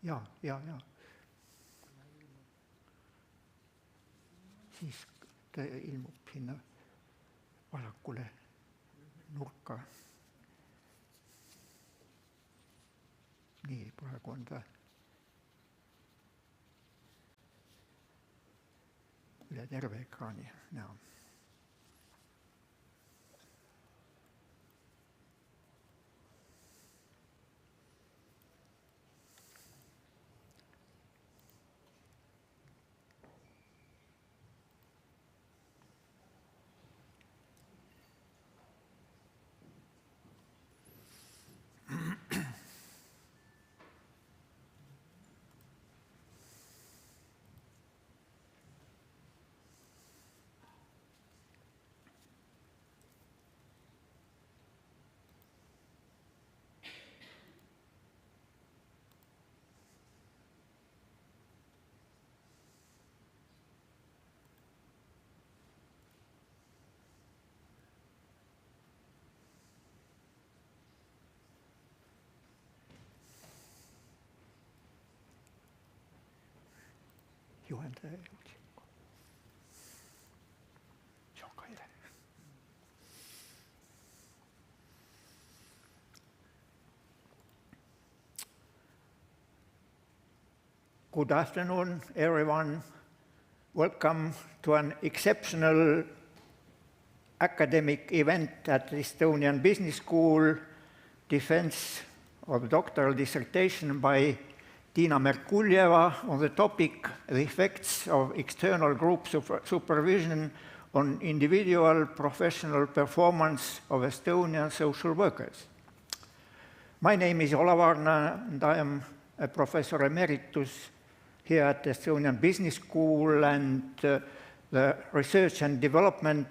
ja. Siis ta ilmub sinna vasakule nurka. Nii, praegu on ta üle terve ekraani näha. Juhendaja otsikko. Se on Kaire. Good afternoon, everyone. Welcome to an exceptional academic event at the Estonian Business School, defense of doctoral dissertation by Tiina Merkuljeva on the topic, the effects of external group supervision on individual professional performance of Estonian social workers. My name is Olav Arna, and I am a professor emeritus here at the Estonian Business School, and the Research and Development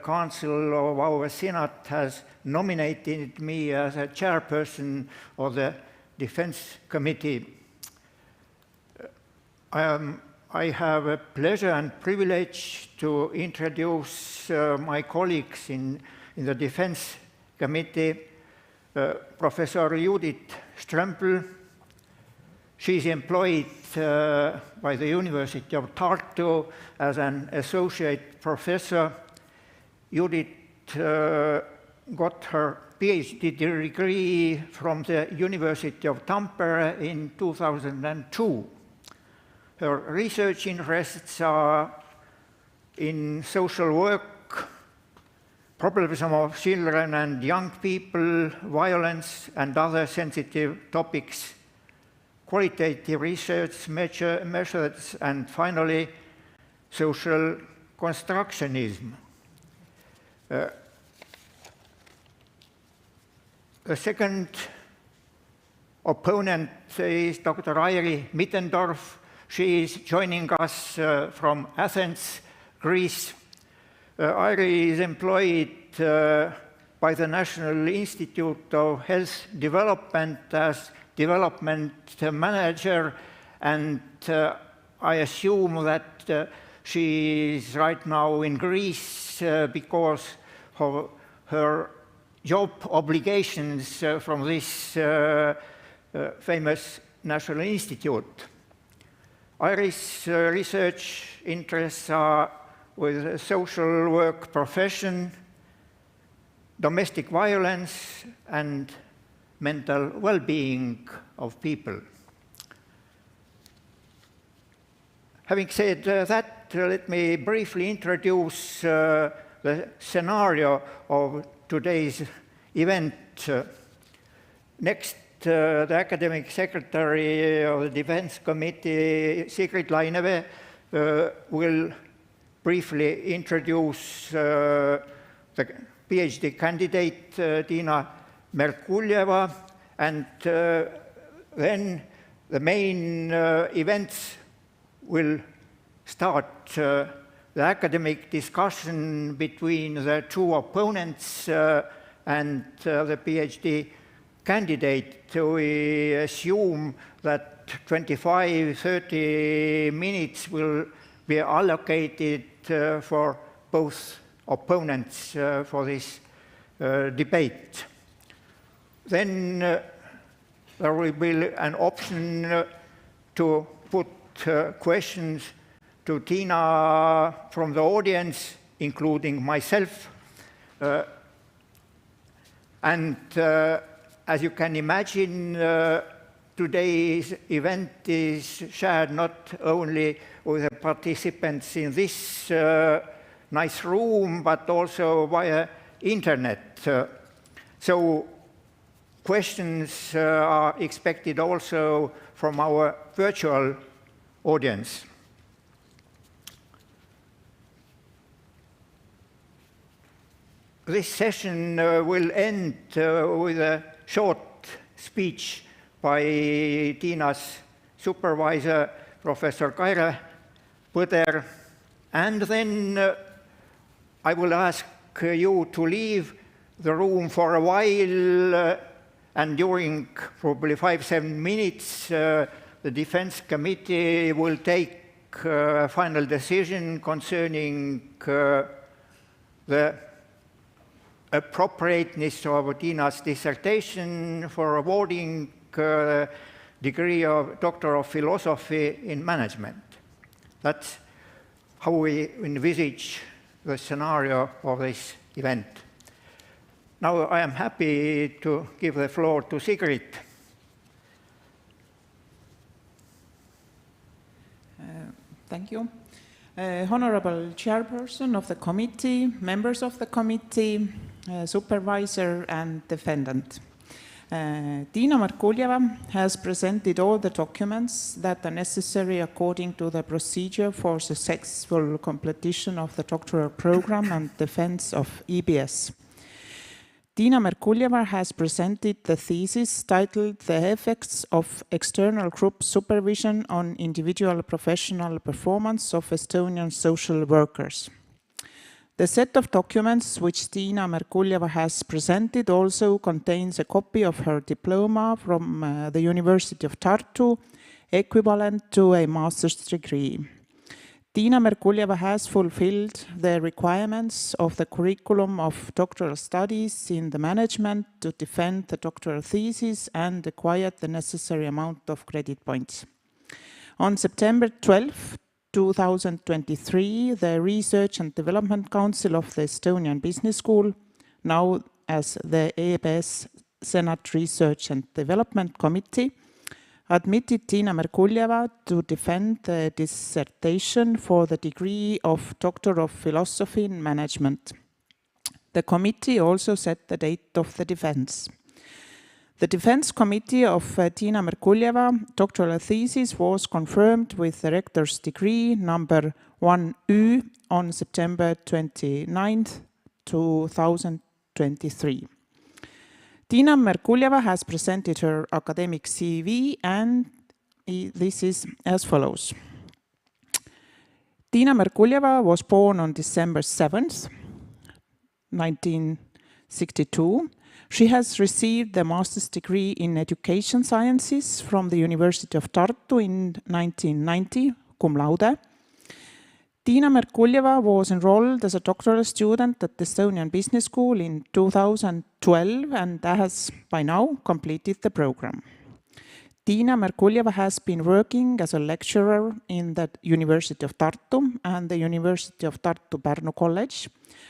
Council of our Senate has nominated me as a chairperson of the Defense Committee. I have a pleasure and privilege to introduce my colleagues in the Defense Committee, Professor Judit Strömpl. She is employed by the University of Tartu as an associate professor. Judit got her PhD degree from the University of Tampere in 2002. Her research interests are in social work, problems of children and young people, violence and other sensitive topics, qualitative research methods, and finally, social constructionism. The second opponent is Dr. Airi Mitendorf. She is joining us from Athens, Greece. Airi is employed by the National Institute of Health Development as development manager, and I assume that she is right now in Greece because of her job obligations from this famous National Institute. Airi's research interests are with the social work profession, domestic violence, and mental well-being of people. Having said that, let me briefly introduce the scenario of today's event. Next, the academic secretary of the Defense Committee, Sigrid Lainevee, will briefly introduce the PhD candidate, Tiina Merkuljeva, and then the main events will start. The academic discussion between the two opponents and the PhD candidate. We assume that 25-30 minutes will be allocated for both opponents for this debate. Then there will be an option to put questions to Tiina from the audience, including myself. And as you can imagine, today's event is shared not only with the participants in this nice room, but also via internet. So questions are expected also from our virtual audience. This session will end with a short speech by Tiina's supervisor, Professor Kaire Põder, and then I will ask you to leave the room for a while, and during probably 5-7 minutes, the Defense Committee will take a final decision concerning the appropriateness of Tiina's dissertation for awarding degree of Doctor of Philosophy in Management. That's how we envisage the scenario of this event. Now I am happy to give the floor to Sigrid. Thank you. Honorable Chairperson of the committee, members of the committee, supervisor and defendant. Tiina Merkuljeva has presented all the documents that are necessary according to the procedure for successful completion of the doctoral program and defense of EBS. Tiina Merkuljeva has presented the thesis titled The Effects of External Group Supervision on Individual Professional Performance of Estonian Social Workers. The set of documents which Tiina Merkuljeva has presented also contains a copy of her diploma from the University of Tartu, equivalent to a master's degree. Tiina Merkuljeva has fulfilled the requirements of the curriculum of doctoral studies in the management to defend the doctoral thesis and acquired the necessary amount of credit points. On September 12, 2023, the Research and Development Council of the Estonian Business School, now as the EBS Senate Research and Development Committee, admitted Tiina Merkuljeva to defend the dissertation for the degree of Doctor of Philosophy in Management. The committee also set the date of the defense. The Defense Committee of Tiina Merkuljeva doctoral thesis was confirmed with the rector's degree number 1U on September 29, 2023. Tiina Merkuljeva has presented her academic CV, and this is as follows. Tiina Merkuljeva was born on December 7th, 1962. She has received the master's degree in education sciences from the University of Tartu in 1990, cum laude. Tiina Merkuljeva was enrolled as a doctoral student at the Estonian Business School in 2012 and has by now completed the program. Tiina Merkuljeva has been working as a lecturer in the University of Tartu and the University of Tartu Pärnu College,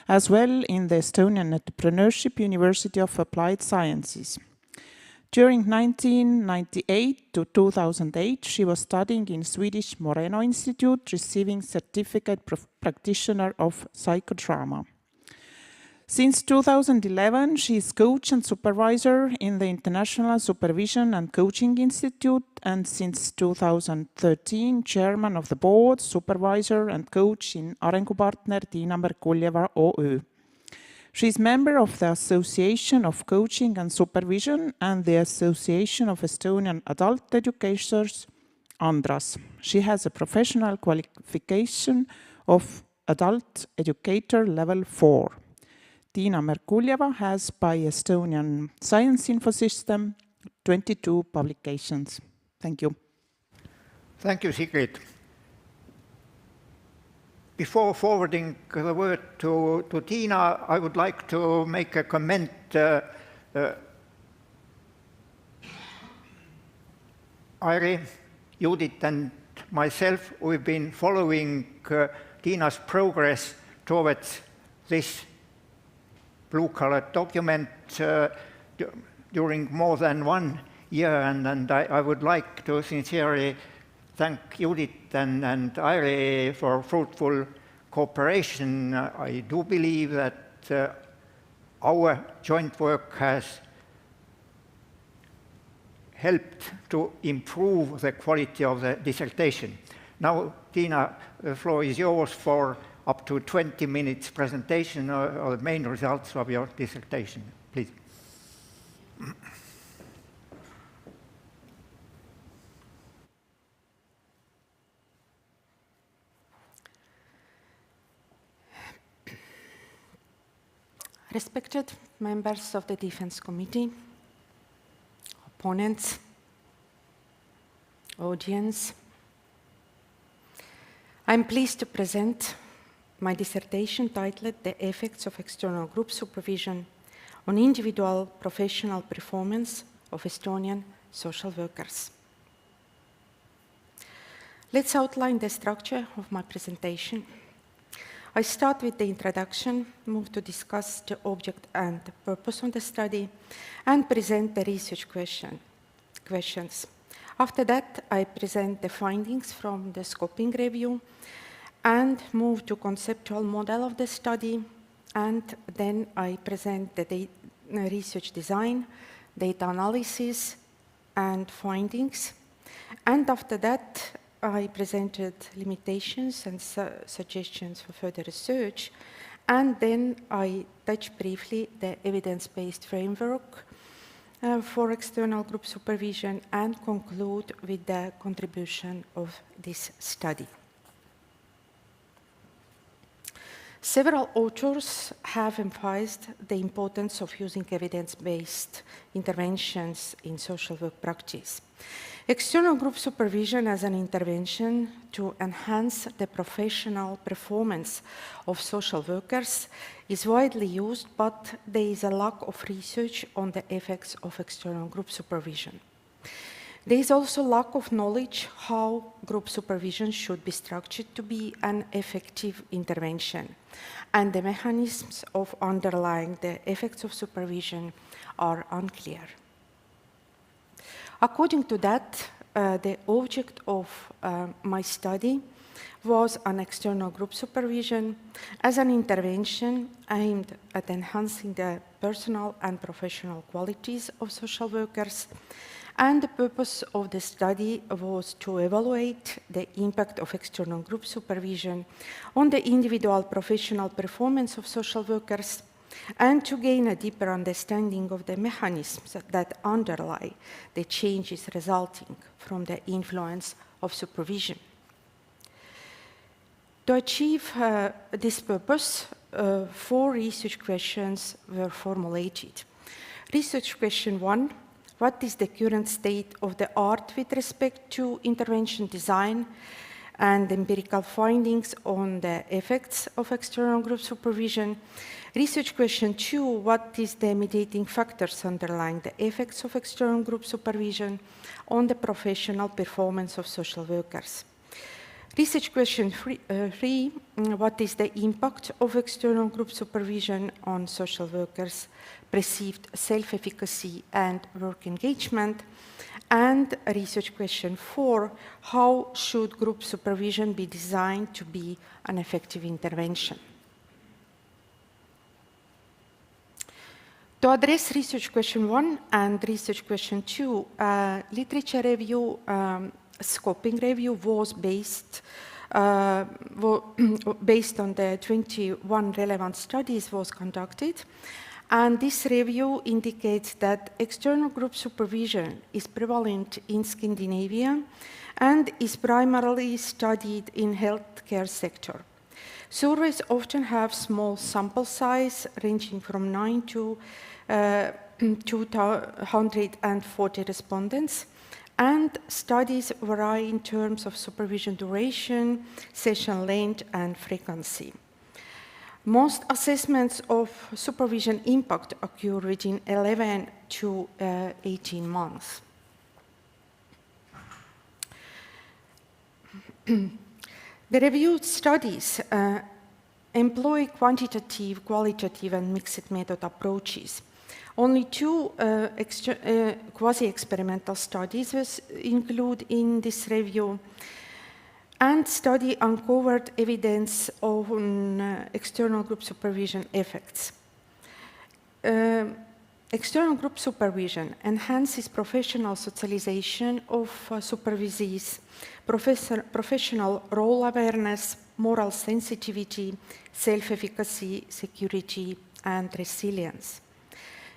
as well in the Estonian Entrepreneurship University of Applied Sciences. During 1998 to 2008, she was studying in Swedish Moreno Institute, receiving certificate practitioner of psychodrama. Since 2011, she is coach and supervisor in the International Supervision and Coaching Institute, and since 2013, chairman of the board, supervisor and coach in Arengupartner Tiina Merkuljeva OÜ. She is member of the Association of Coaching and Supervision and the Association of Estonian Adult Educators, ANDRAS. She has a professional qualification of Adult Educator Level 4. Tiina Merkuljeva has by Estonian Science Infosystem 22 publications. Thank you. Thank you, Sigrid. Before forwarding the word to Tiina, I would like to make a comment. Airi, Judit and myself, we've been following Tiina's progress towards this blue-colored document during more than 1 year, and I would like to sincerely thank Judit and Airi for fruitful cooperation. I do believe that our joint work has helped to improve the quality of the dissertation. Now, Tiina, the floor is yours for up to 20 minutes presentation of the main results of your dissertation. Please. Respected members of the Defense Committee, opponents, audience, I'm pleased to present my dissertation titled The Effects of External Group Supervision on Individual Professional Performance of Estonian Social Workers. Let's outline the structure of my presentation. I start with the introduction, move to discuss the object and the purpose of the study, and present the research questions. After that, I present the findings from the scoping review and move to conceptual model of the study, and then I present the research design, data analysis, and findings. And after that, I presented limitations and suggestions for further research, and then I touched briefly the evidence-based framework for external group supervision and conclude with the contribution of this study. Several authors have emphasized the importance of using evidence-based interventions in social work practice. External group supervision as an intervention to enhance the professional performance of social workers is widely used, but there is a lack of research on the effects of external group supervision. There is also lack of knowledge how group supervision should be structured to be an effective intervention, and the mechanisms of underlying the effects of supervision are unclear. According to that, the object of my study was an external group supervision as an intervention aimed at enhancing the personal and professional qualities of social workers, and the purpose of the study was to evaluate the impact of external group supervision on the individual professional performance of social workers, and to gain a deeper understanding of the mechanisms that underlie the changes resulting from the influence of supervision. To achieve this purpose, 4 research questions were formulated. Research question 1, what is the current state of the art with respect to intervention design and empirical findings on the effects of external group supervision? Research question 2, what is the mediating factors underlying the effects of external group supervision on the professional performance of social workers? Research question 3, what is the impact of external group supervision on social workers' perceived self-efficacy and work engagement? And research question 4, how should group supervision be designed to be an effective intervention? To address research question 1 and research question 2, literature review, scoping review was based on the 21 relevant studies was conducted. And this review indicates that external group supervision is prevalent in Scandinavia and is primarily studied in healthcare sector. Surveys often have small sample size ranging from 9 to 240 respondents, and studies vary in terms of supervision duration, session length, and frequency. Most assessments of supervision impact occur within 11 to 18 months. The reviewed studies employ quantitative, qualitative, and mixed method approaches. Only 2 quasi-experimental studies was included in this review, and study uncovered evidence on external group supervision effects. External group supervision enhances professional socialization of supervisees, professional role awareness, moral sensitivity, self-efficacy, security, and resilience.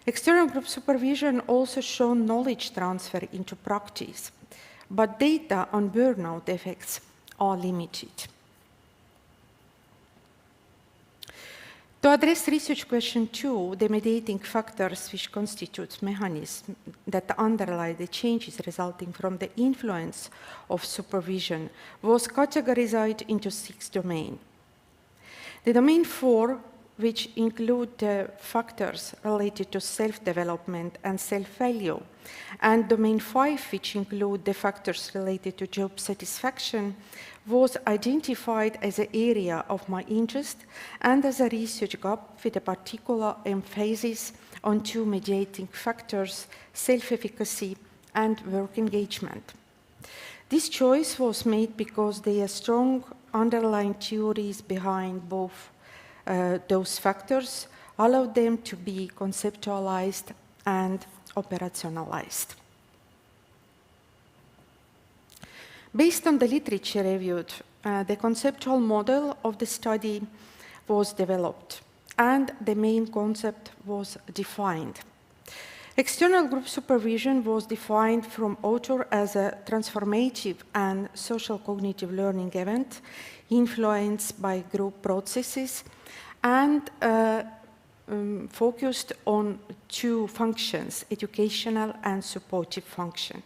External group supervision also shown knowledge transfer into practice, but data on burnout effects are limited. To address research question 2, the mediating factors which constitute mechanisms that underlie the changes resulting from the influence of supervision was categorized into 6 domains. The domain 4, which include factors related to self-development and self-value, and domain 5, which include the factors related to job satisfaction, was identified as an area of my interest and as a research gap with a particular emphasis on 2 mediating factors, self-efficacy and work engagement. This choice was made because there are strong underlying theories behind both those factors, allow them to be conceptualized and operationalized. Based on the literature reviewed, the conceptual model of the study was developed and the main concept was defined. External group supervision was defined from author as a transformative and social cognitive learning event influenced by group processes and focused on 2 functions, educational and supportive function.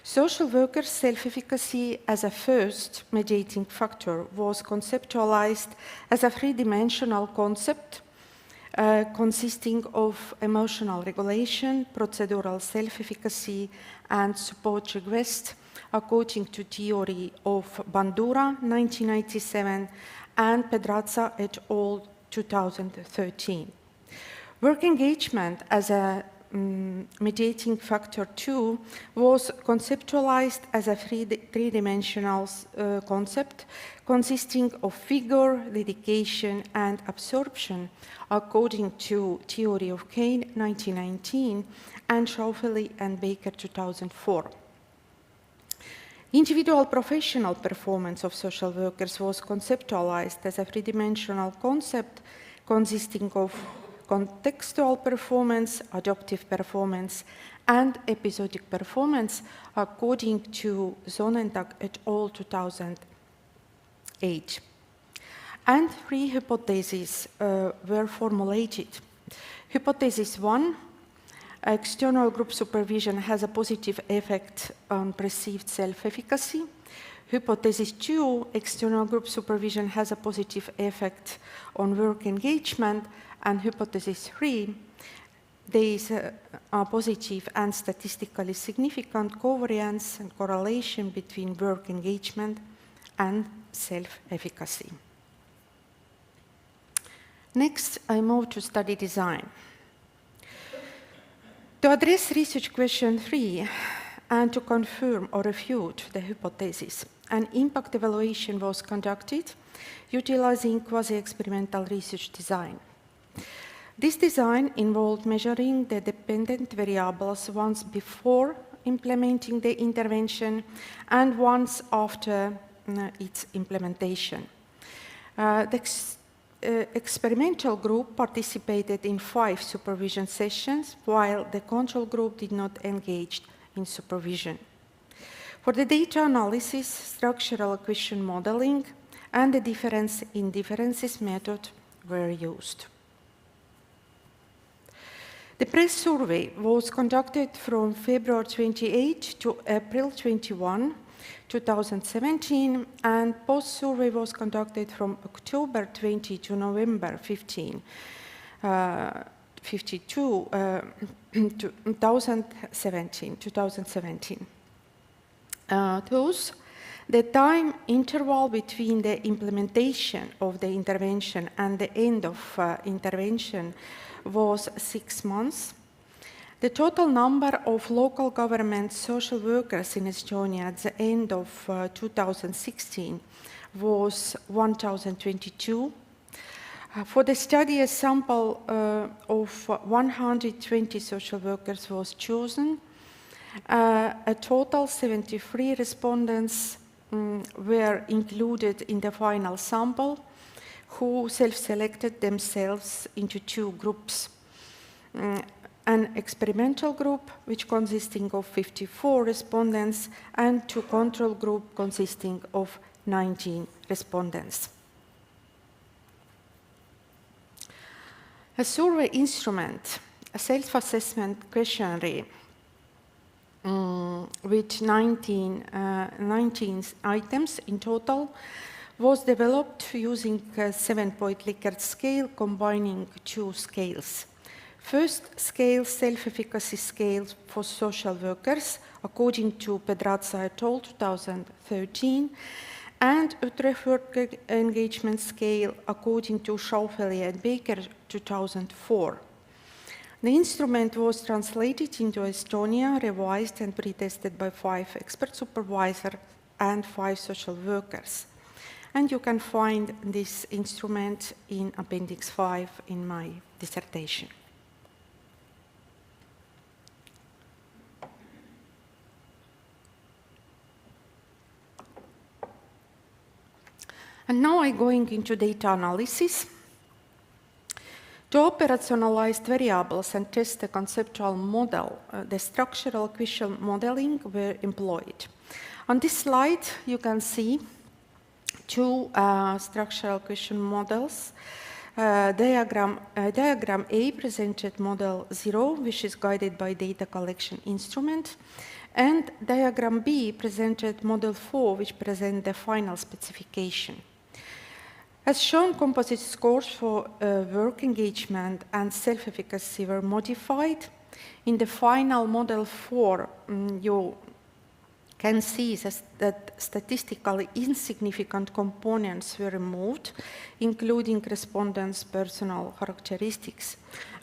Social workers' self-efficacy as a first mediating factor was conceptualized as a 3-dimensional concept consisting of emotional regulation, procedural self-efficacy, and support request, according to theory of Bandura, 1997, and Pedrazza et al., 2013. Work engagement as a mediating factor 2 was conceptualized as a 3-dimensional concept consisting of vigor, dedication, and absorption, according to theory of Kane, 1919, and Schauffele and Baker, 2004. Individual professional performance of social workers was conceptualized as a 3-dimensional concept consisting of contextual performance, adaptive performance, and episodic performance, according to Sonnendag et al., 2008. And 3 hypotheses were formulated. Hypothesis 1, external group supervision has a positive effect on perceived self-efficacy. Hypothesis 2, external group supervision has a positive effect on work engagement. And hypothesis 3, there is a positive and statistically significant covariance and correlation between work engagement and self-efficacy. Next, I move to study design. To address research question 3 and to confirm or refute the hypothesis, an impact evaluation was conducted utilizing quasi-experimental research design. This design involved measuring the dependent variables once before implementing the intervention and once after its implementation. The experimental group participated in 5 supervision sessions, while the control group did not engage in supervision. For the data analysis, structural equation modeling, and the difference in differences method were used. The press survey was conducted from February 28 to April 21, 2017, and post-survey was conducted from October 20 to November 15, 2017. Those The time interval between the implementation of the intervention and the end of intervention was 6 months. The total number of local government social workers in Estonia at the end of 2016 was 1,022. For the study, a sample of 120 social workers was chosen. A total 73 respondents were included in the final sample, who self-selected themselves into 2 groups. An experimental group, which consisting of 54 respondents, and 2 control group consisting of 19 respondents. A survey instrument, a self-assessment questionnaire with 19 items in total, was developed using a 7-point Likert scale combining 2 scales. First scale, self-efficacy scale for social workers, according to Pedrazza et al. 2013, and Utrecht worker engagement scale, according to Schaufeli and Baker 2004. The instrument was translated into Estonia, revised and pretested by 5 expert supervisors and 5 social workers. And you can find this instrument in Appendix 5 in my dissertation. And now I'm going into data analysis. To operationalize variables and test the conceptual model, the structural question modeling were employed. On this slide, you can see 2 structural question models. Diagram A presented model 0, which is guided by data collection instrument, and diagram B presented model 4, which present the final specification. As shown, composite scores for work engagement and self-efficacy were modified. In the final model 4, you can see that statistically insignificant components were removed, including respondents' personal characteristics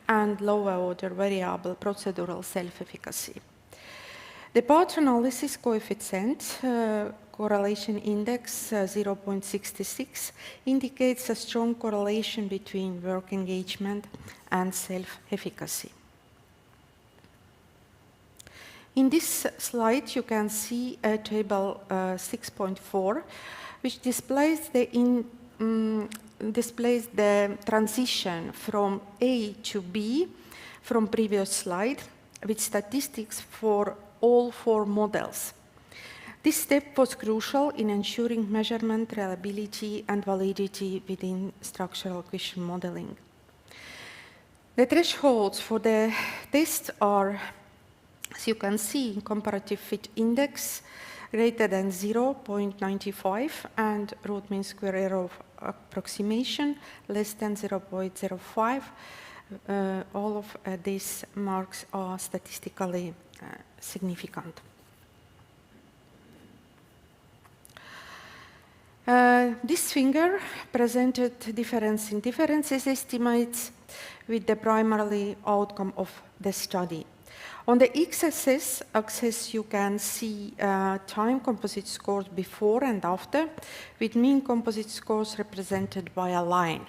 and lower order variable procedural self-efficacy. The path analysis coefficient, correlation index 0.66, indicates a strong correlation between work engagement and self-efficacy. In this slide, you can see a table 6.4, which displays the transition from A to B from previous slide, with statistics for all 4 models. This step was crucial in ensuring measurement, reliability, and validity within structural question modeling. The thresholds for the test are, as you can see, comparative fit index greater than 0.95 and root mean square error of approximation less than 0.05. All of these marks are statistically significant. This figure presented difference in differences estimates with the primary outcome of the study. On the x-axis, you can see time composite scores before and after, with mean composite scores represented by a line.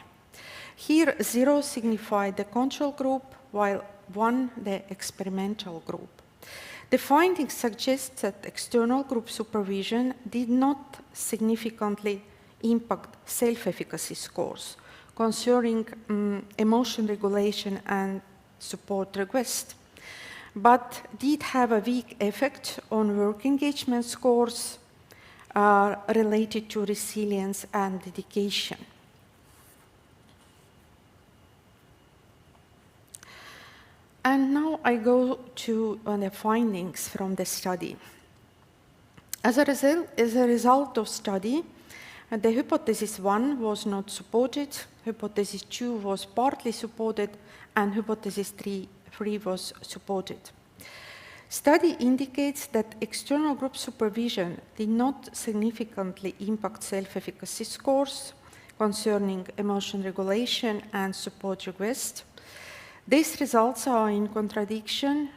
Here, 0 signified the control group, while 1 the experimental group. The findings suggest that external group supervision did not significantly impact self-efficacy scores concerning emotion regulation and support request, but did have a weak effect on work engagement scores related to resilience and dedication. And now I go to the findings from the study. As a result of study, the hypothesis 1 was not supported, hypothesis 2 was partly supported, and hypothesis 3 was supported. Study indicates that external group supervision did not significantly impact self-efficacy scores concerning emotion regulation and support request. These results are in contradiction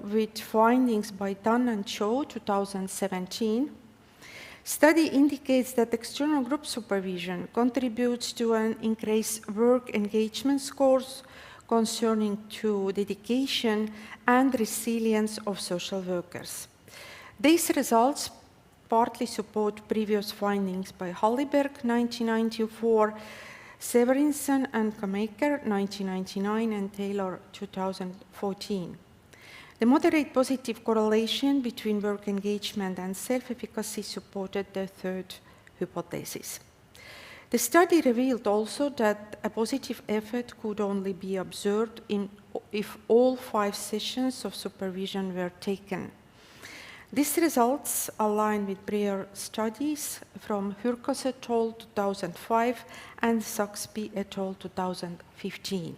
with findings by Tan and Cho, 2017. Study indicates that external group supervision contributes to an increased work engagement scores concerning to dedication and resilience of social workers. These results partly support previous findings by Halliberg, 1994, Severinsen and Kamaker, 1999, and Taylor, 2014. The moderate positive correlation between work engagement and self-efficacy supported the third hypothesis. The study revealed also that a positive effect could only be observed if all 5 sessions of supervision were taken. These results align with prior studies from Hyrkos et al. 2005 and Saxby et al. 2015.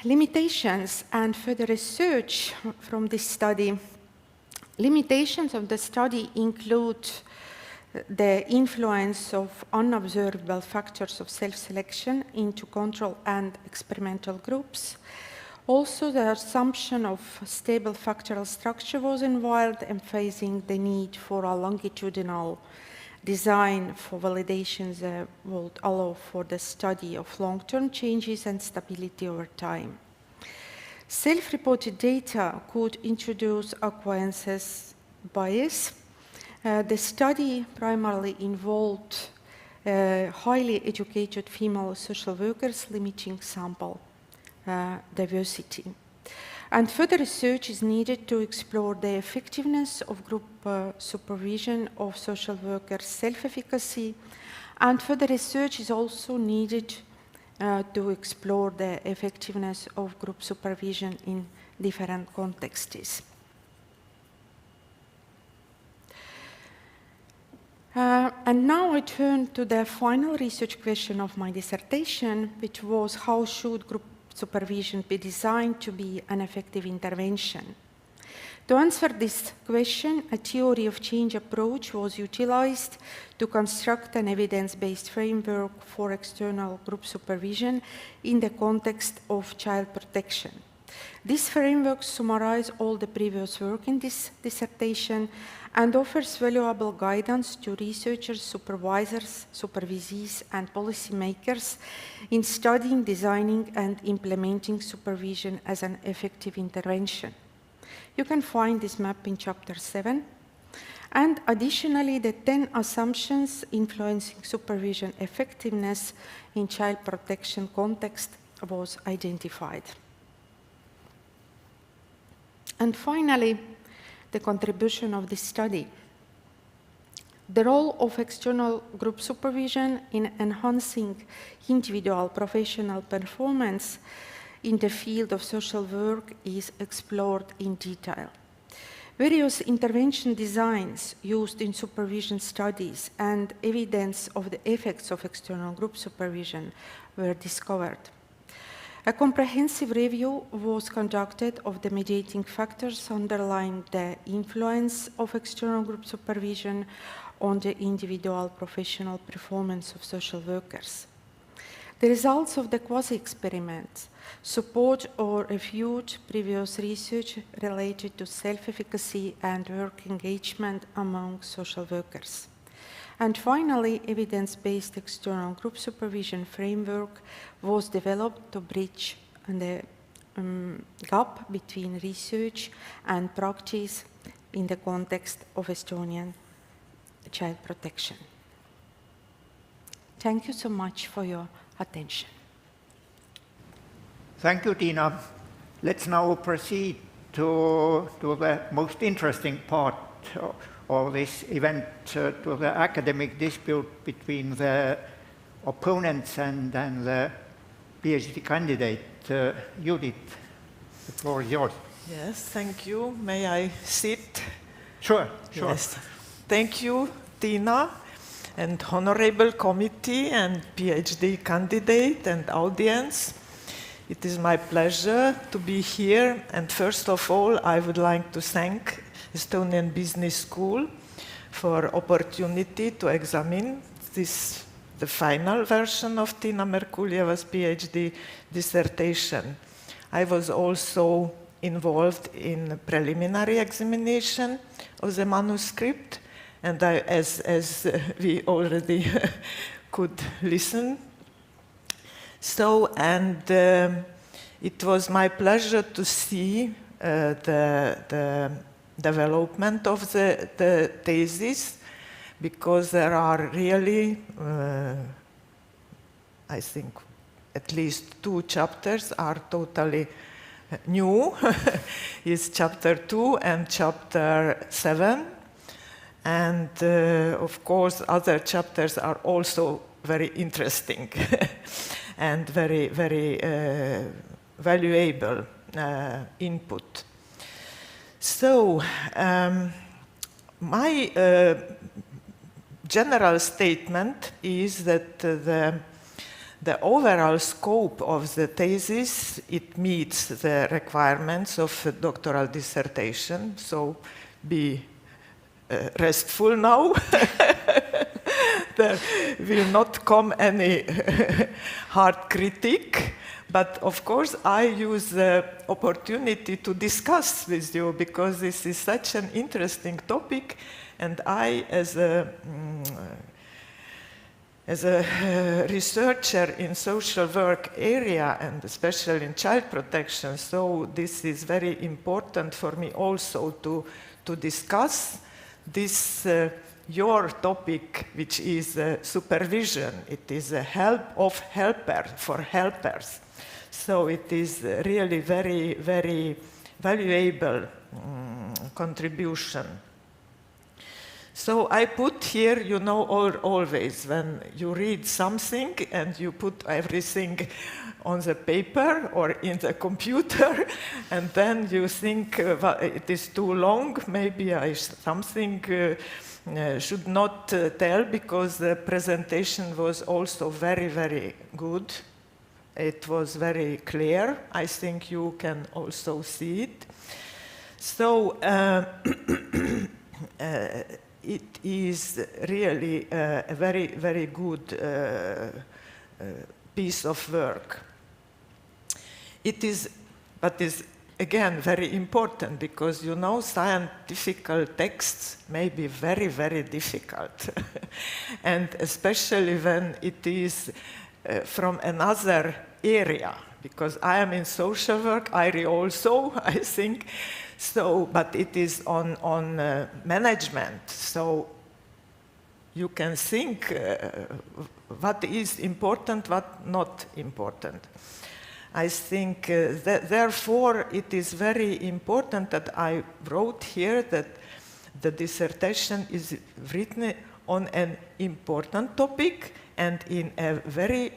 Limitations and further research from this study. Limitations of the study include the influence of unobservable factors of self-selection into control and experimental groups. Also, the assumption of stable factorial structure was involved, emphasizing the need for a longitudinal design for validations that would allow for the study of long-term changes and stability over time. Self-reported data could introduce acquaintances bias. The study primarily involved highly educated female social workers, limiting sample diversity. And further research is needed to explore the effectiveness of group supervision of social workers' self-efficacy, and further research is also needed to explore the effectiveness of group supervision in different contexts. And now I turn to the final research question of my dissertation, which was how should group supervision be designed to be an effective intervention? To answer this question, a theory of change approach was utilized to construct an evidence-based framework for external group supervision in the context of child protection. This framework summarizes all the previous work in this dissertation and offers valuable guidance to researchers, supervisors, supervisees, and policymakers in studying, designing, and implementing supervision as an effective intervention. You can find this map in Chapter 7. And additionally, the 10 assumptions influencing supervision effectiveness in child protection context was identified. And finally, the contribution of this study. The role of external group supervision in enhancing individual professional performance in the field of social work is explored in detail. Various intervention designs used in supervision studies and evidence of the effects of external group supervision were discovered. A comprehensive review was conducted of the mediating factors underlying the influence of external group supervision on the individual professional performance of social workers. The results of the quasi-experiments support or refute previous research related to self-efficacy and work engagement among social workers. And finally, evidence-based external group supervision framework was developed to bridge the gap between research and practice in the context of Estonian child protection. Thank you so much for your attention. Thank you, Tiina. Let's now proceed to the most interesting part of this event, to the academic dispute between the opponents and the PhD candidate. Judit, the floor is yours. Yes, thank you. May I sit? Sure. Yes. Thank you, Tiina, and honorable committee and PhD candidate and audience. It is my pleasure to be here, and first of all, I would like to thank Estonian Business School for opportunity to examine the final version of Tiina Merkuljeva's PhD dissertation. I was also involved in preliminary examination of the manuscript, and as we already could listen. So, and it was my pleasure to see the development of the thesis, because there are really, I think, at least 2 chapters are totally new. It's chapter 2 and chapter 7. And of course, other chapters are also very interesting and very, very valuable input. So, my general statement is that the overall scope of the thesis, it meets the requirements of a doctoral dissertation, so be restful now. There will not come any hard critique, but of course I use the opportunity to discuss with you, because this is such an interesting topic, and I, as a researcher in social work area, and especially in child protection, so this is very important for me also to discuss this your topic, which is supervision. It is a help of helper for helpers. So it is really very, very valuable contribution. So I put here, you know, always when you read something and you put everything on the paper or in the computer, and then you think it is too long, maybe something should not tell, because the presentation was also very, very good. It was very clear. I think you can also see it. So it is really a very, very good piece of work. It is, but is again very important, because you know scientific texts may be very, very difficult, and especially when it is from another area, because I am in social work, Airi also, I think. So, but it is on management, so you can think what is important, what not important. I think that therefore it is very important that I wrote here that the dissertation is written on an important topic and in a very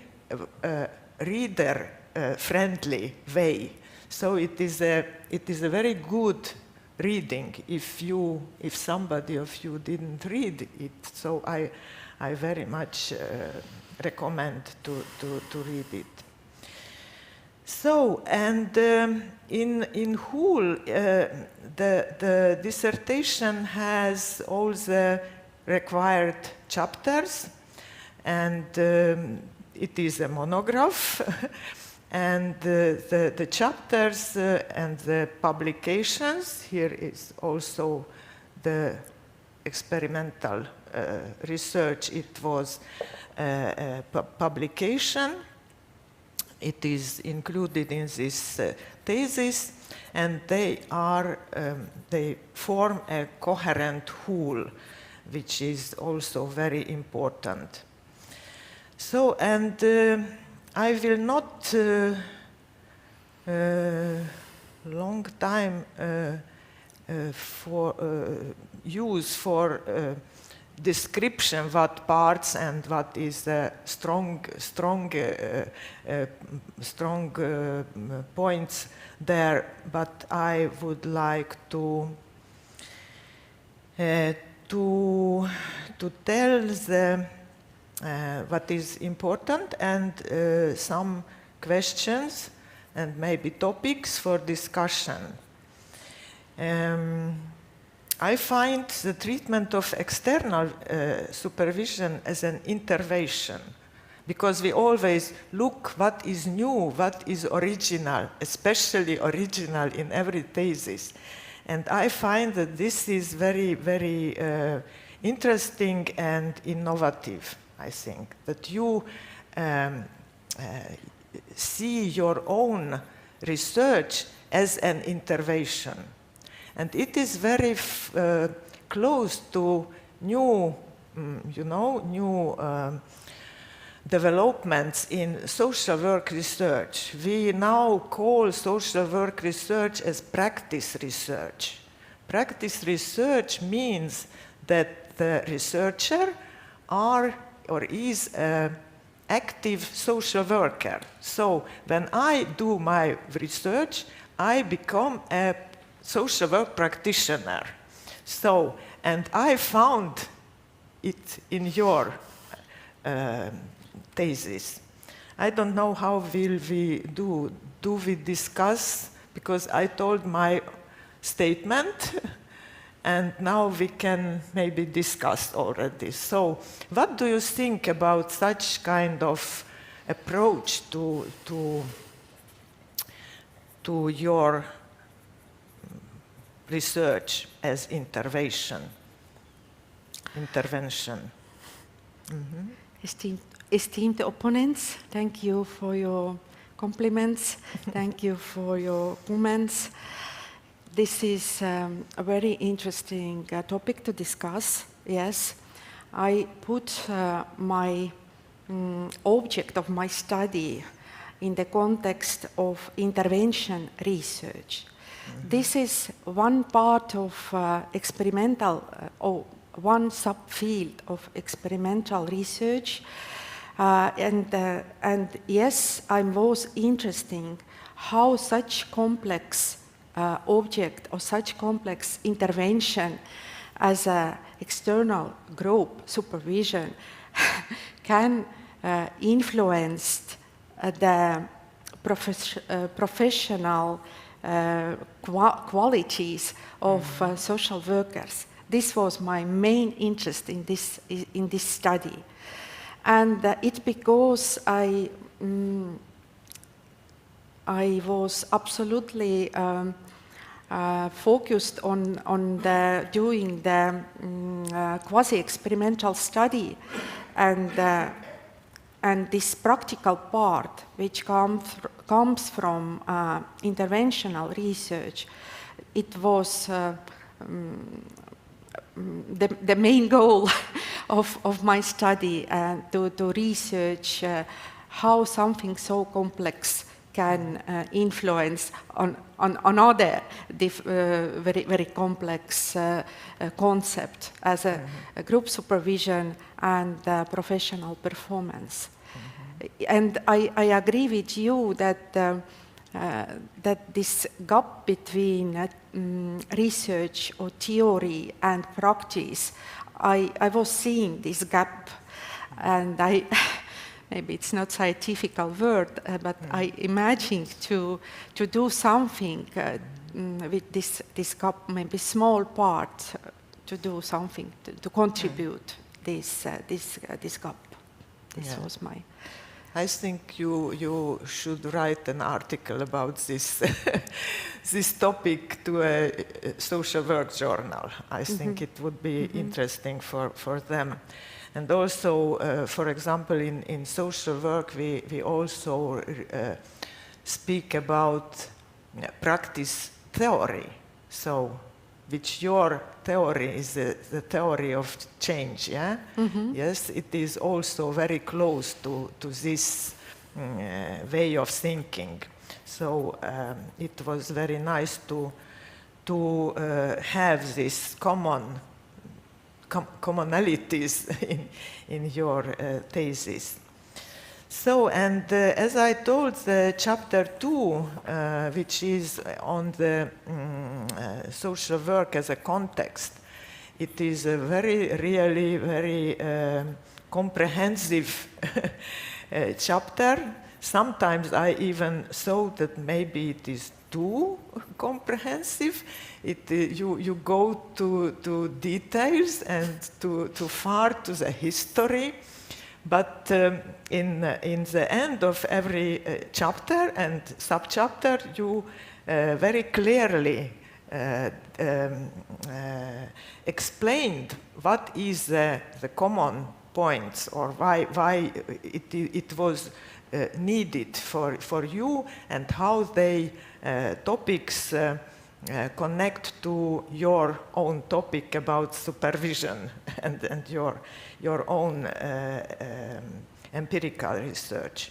reader-friendly way. So it is a very good reading if somebody of you didn't read it. So I very much recommend to read it. So, and in whole, the dissertation has all the required chapters, and it is a monograph. And the chapters and the publications, here is also the experimental research. It was a publication. It is included in this thesis, and they form a coherent whole, which is also very important. So, and I will not long time use for description what parts and what is strong points there, but I would like to tell what is important, and some questions and maybe topics for discussion. I find the treatment of external supervision as an intervention, because we always look what is new, what is original, especially original in every thesis. And I find that this is very, very interesting and innovative, I think, that you see your own research as an intervention. And it is very close to new, new developments in social work research. We now call social work research as practice research. Practice research means that the researcher is an active social worker. So when I do my research, I become a social work practitioner. So, and I found it in your thesis. I don't know how will we do. Do we discuss? Because I told my statement, and now we can maybe discuss already. So, what do you think about such kind of approach to your research as intervention? Mm-hmm. Esteemed opponents, thank you for your compliments. Thank you for your comments. This is a very interesting topic to discuss. Yes, I put my object of my study in the context of intervention research. Mm-hmm. This is one part of experimental, or one subfield of experimental research. And yes, I was interested how such complex object or such complex intervention as an external group supervision can influence the professional qualities of social workers. This was my main interest in this study. And it's because I was absolutely focused on doing the quasi-experimental study, and this practical part, which comes from interventional research. It was the main goal of my study, to research how something so complex can influence on other very, very complex concept as a group supervision and professional performance. And I agree with you that that this gap between research or theory and practice, I was seeing this gap, and maybe it's not scientific word, but I imagined to do something with this gap, maybe small part, to do something to contribute this gap. This was my. I think you should write an article about this this topic to a social work journal. I think it would be interesting for them. And also, for example, in social work, we also speak about practice theory. So, which your theory is the theory of change, yeah? Yes, it is also very close to this way of thinking. So it was very nice to have this commonalities in your thesis. So, and as I told, the chapter 2, which is on the social work as a context, it is a very comprehensive chapter. sometimes I even thought that maybe it is too comprehensive. You go to details and too far to the history. But in the end of every chapter and subchapter, you very clearly explained what is the common points, or why it was needed for you, and how they topics connect to your own topic about supervision and your own empirical research.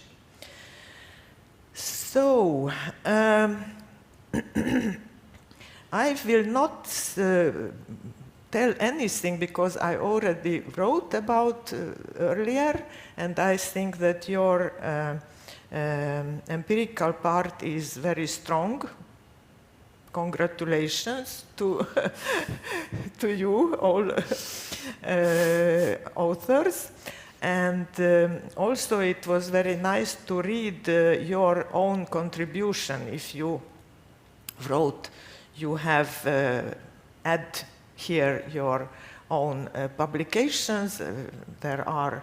So I will not tell anything because I already wrote about earlier, and I think that your empirical part is very strong. Congratulations to you all authors. And also it was very nice to read your own contribution. If you wrote, you have add here your own publications. There are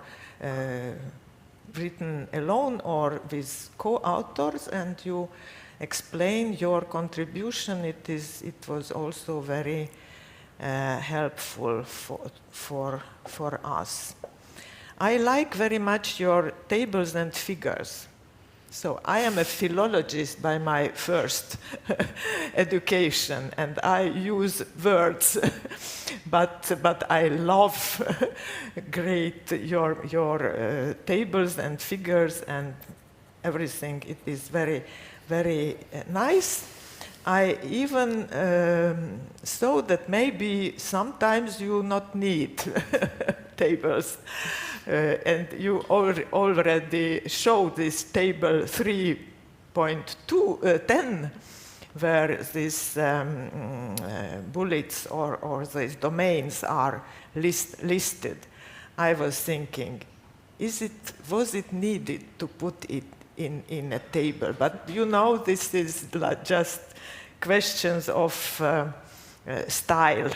written alone or with co-authors, and you explain your contribution. It was also very helpful for us. I like very much your tables and figures. So I am a philologist by my first education, and I use words, but I love great your tables and figures and everything. It is very, very nice. I even thought that maybe sometimes you not need tables. And you already showed this table 3.10, where these bullets or these domains are listed. I was thinking, was it needed to put it in a table? But you know, this is just questions of style.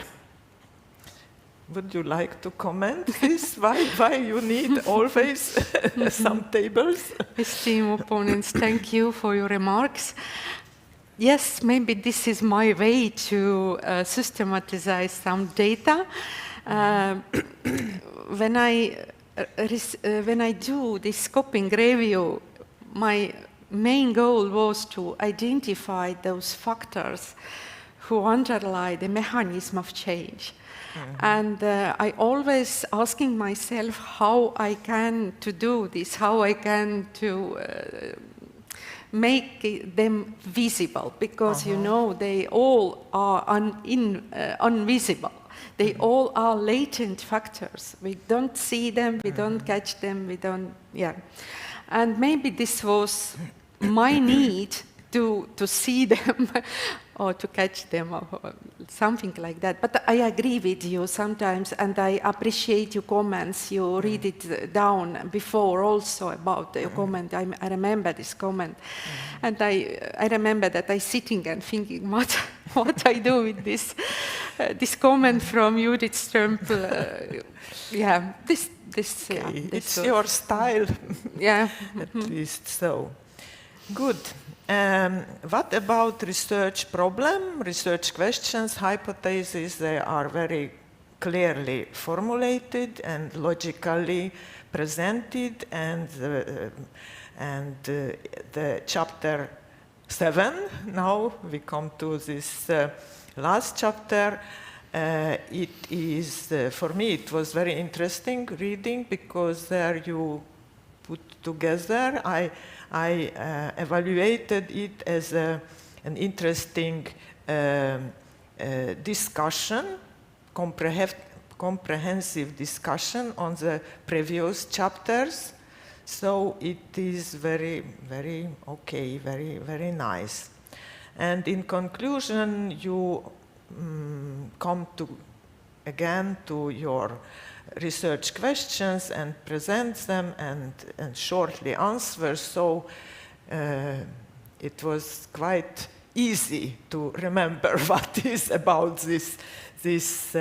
Would you like to comment this? Why you need always some tables? Esteemed opponents, thank you for your remarks. Yes, maybe this is my way to systematize some data. When I do this scoping review, my main goal was to identify those factors who underlie the mechanism of change. And I always asking myself how I can to do this, how I can to make them visible, because you know they all are invisible. They all are latent factors. We don't see them, we don't catch them, we don't, And maybe this was my need to see them or to catch them or something like that. But I agree with you sometimes, and I appreciate your comments. You read it down before also about your comment. I remember this comment. And I remember that I sitting and thinking what I do with this comment from Judit Strömpl. It's your style. At least so. Good. What about research problem, research questions, hypotheses? They are very clearly formulated and logically presented, and the chapter 7, now we come to this last chapter. It is, for me, it was very interesting reading, because there you put together, I evaluated it as an interesting discussion, comprehensive discussion on the previous chapters. So it is very, very okay, very, very nice. And in conclusion, you come again to your research questions and presents them and shortly answers. So it was quite easy to remember what is about this thesis.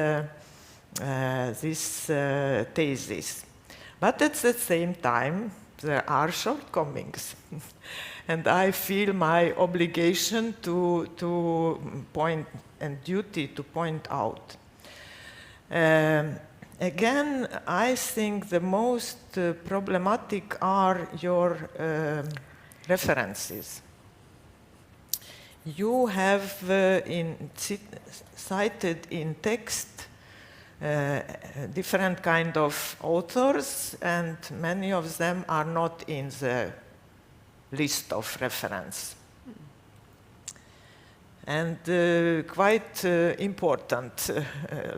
But at the same time, there are shortcomings. And I feel my obligation to point and duty to point out. Again, I think the most problematic are your references. You have cited in text different kind of authors, and many of them are not in the list of reference. And quite important,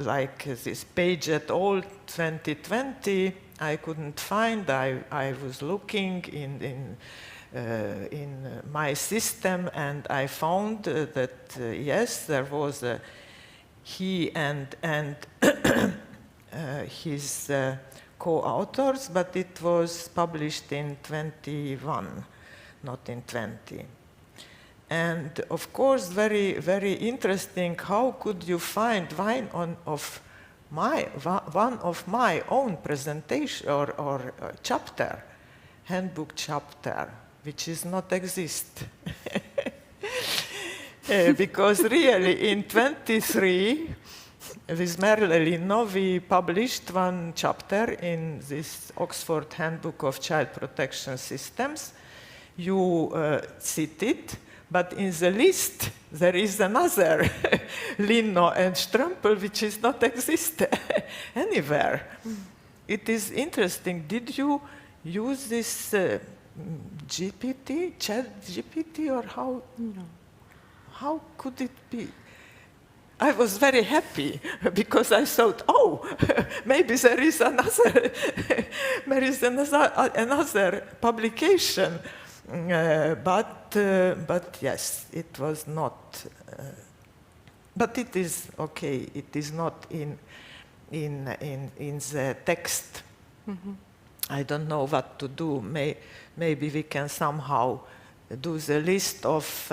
like this page at all 2020, I couldn't find. I was looking in my system, and I found that yes, there was he and his co-authors, but it was published in 21, not in 20. And of course, very, very interesting, how could you find one of my own presentation or chapter, handbook chapter, which is not exist. Because really in 23, with Merle we published one chapter in this Oxford Handbook of Child Protection Systems. You cited, but in the list there is another Linno and Strömpl, which is not exist anywhere. It is interesting. Did you use this GPT, Chat GPT, or how? No. How could it be? I was very happy because I thought, oh, maybe there is another, another publication. But yes, it was not. But it is okay. It is not in the text. Mm-hmm. I don't know what to do. Maybe we can somehow do the list of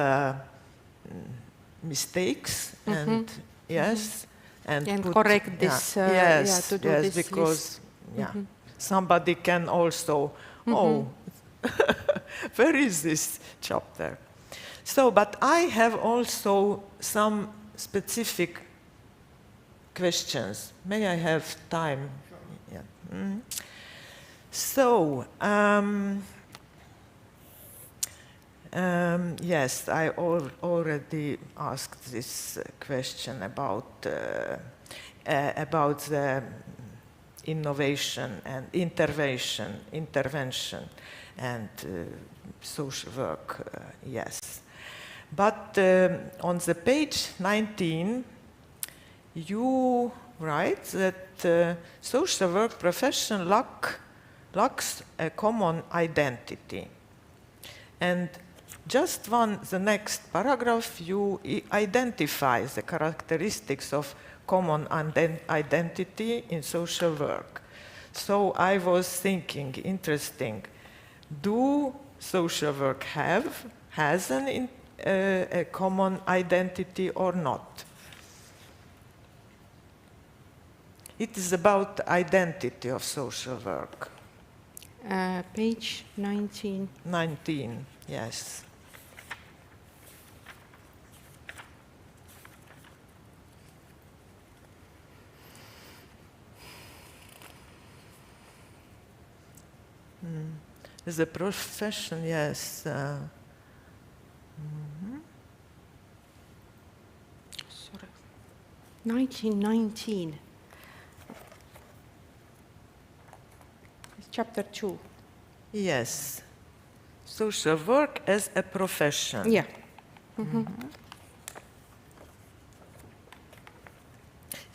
mistakes and yes, and correct this. Yes, to do yes, this because list. Somebody can also. Oh, where is this chapter? So, but I have also some specific questions. May I have time? Sure. Yeah. Mm. So, yes, I already asked this question about the innovation and intervention, and social work, yes. But on the page 19, you write that social work profession lacks a common identity. And just the next paragraph, you identify the characteristics of common identity in social work. So I was thinking, interesting, do social work has a common identity or not? It is about identity of social work. Page 19. 19, yes. The profession, yes. Sorry. 1919. It's chapter 2. Yes. Social work as a profession. Yeah.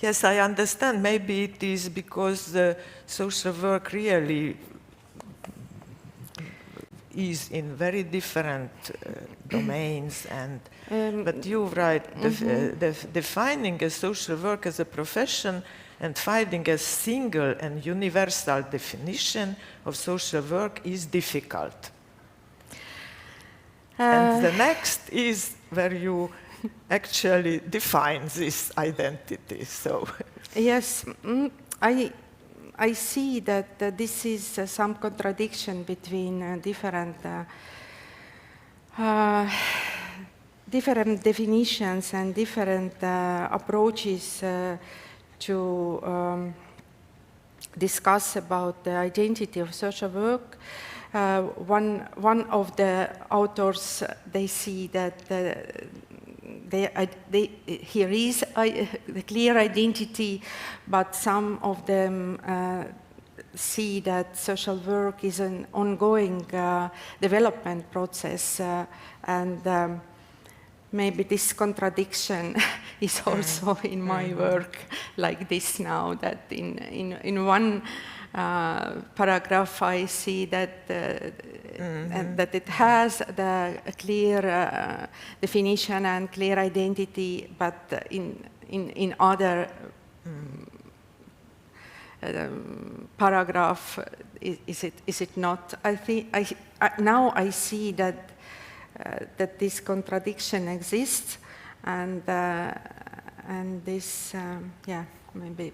Yes, I understand. Maybe it is because the social work really is in very different domains, and but you write defining a social work as a profession and finding a single and universal definition of social work is difficult. And the next is where you actually define this identity. So yes, I see that this is some contradiction between different definitions and different approaches to discuss about the identity of social work. One of the authors, they see that here is the clear identity, but some of them see that social work is an ongoing development process, and maybe this contradiction is also in my work like this now, that in one paragraph I see that and that it has the clear definition and clear identity, but in other paragraph is it not? I think now I see that that this contradiction exists, and this yeah, maybe.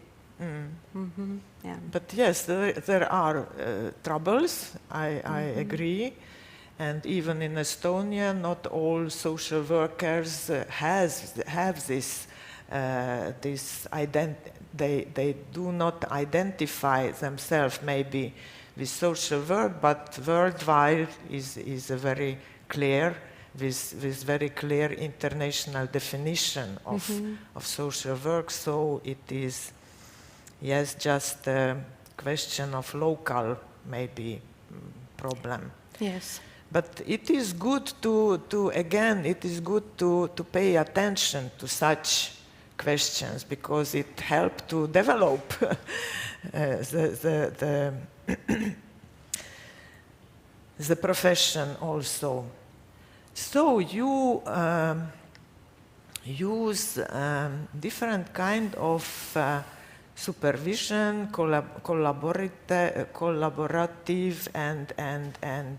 Yeah. But yes, there are troubles, I agree, and even in Estonia not all social workers have this identity. They do not identify themselves maybe with social work, but worldwide is a very clear, with very clear international definition of social work. So it is, yes, just a question of local maybe problem. Yes. But it is good to pay attention to such questions, because it helps to develop the profession also. So you use different kind of supervision, collaborative and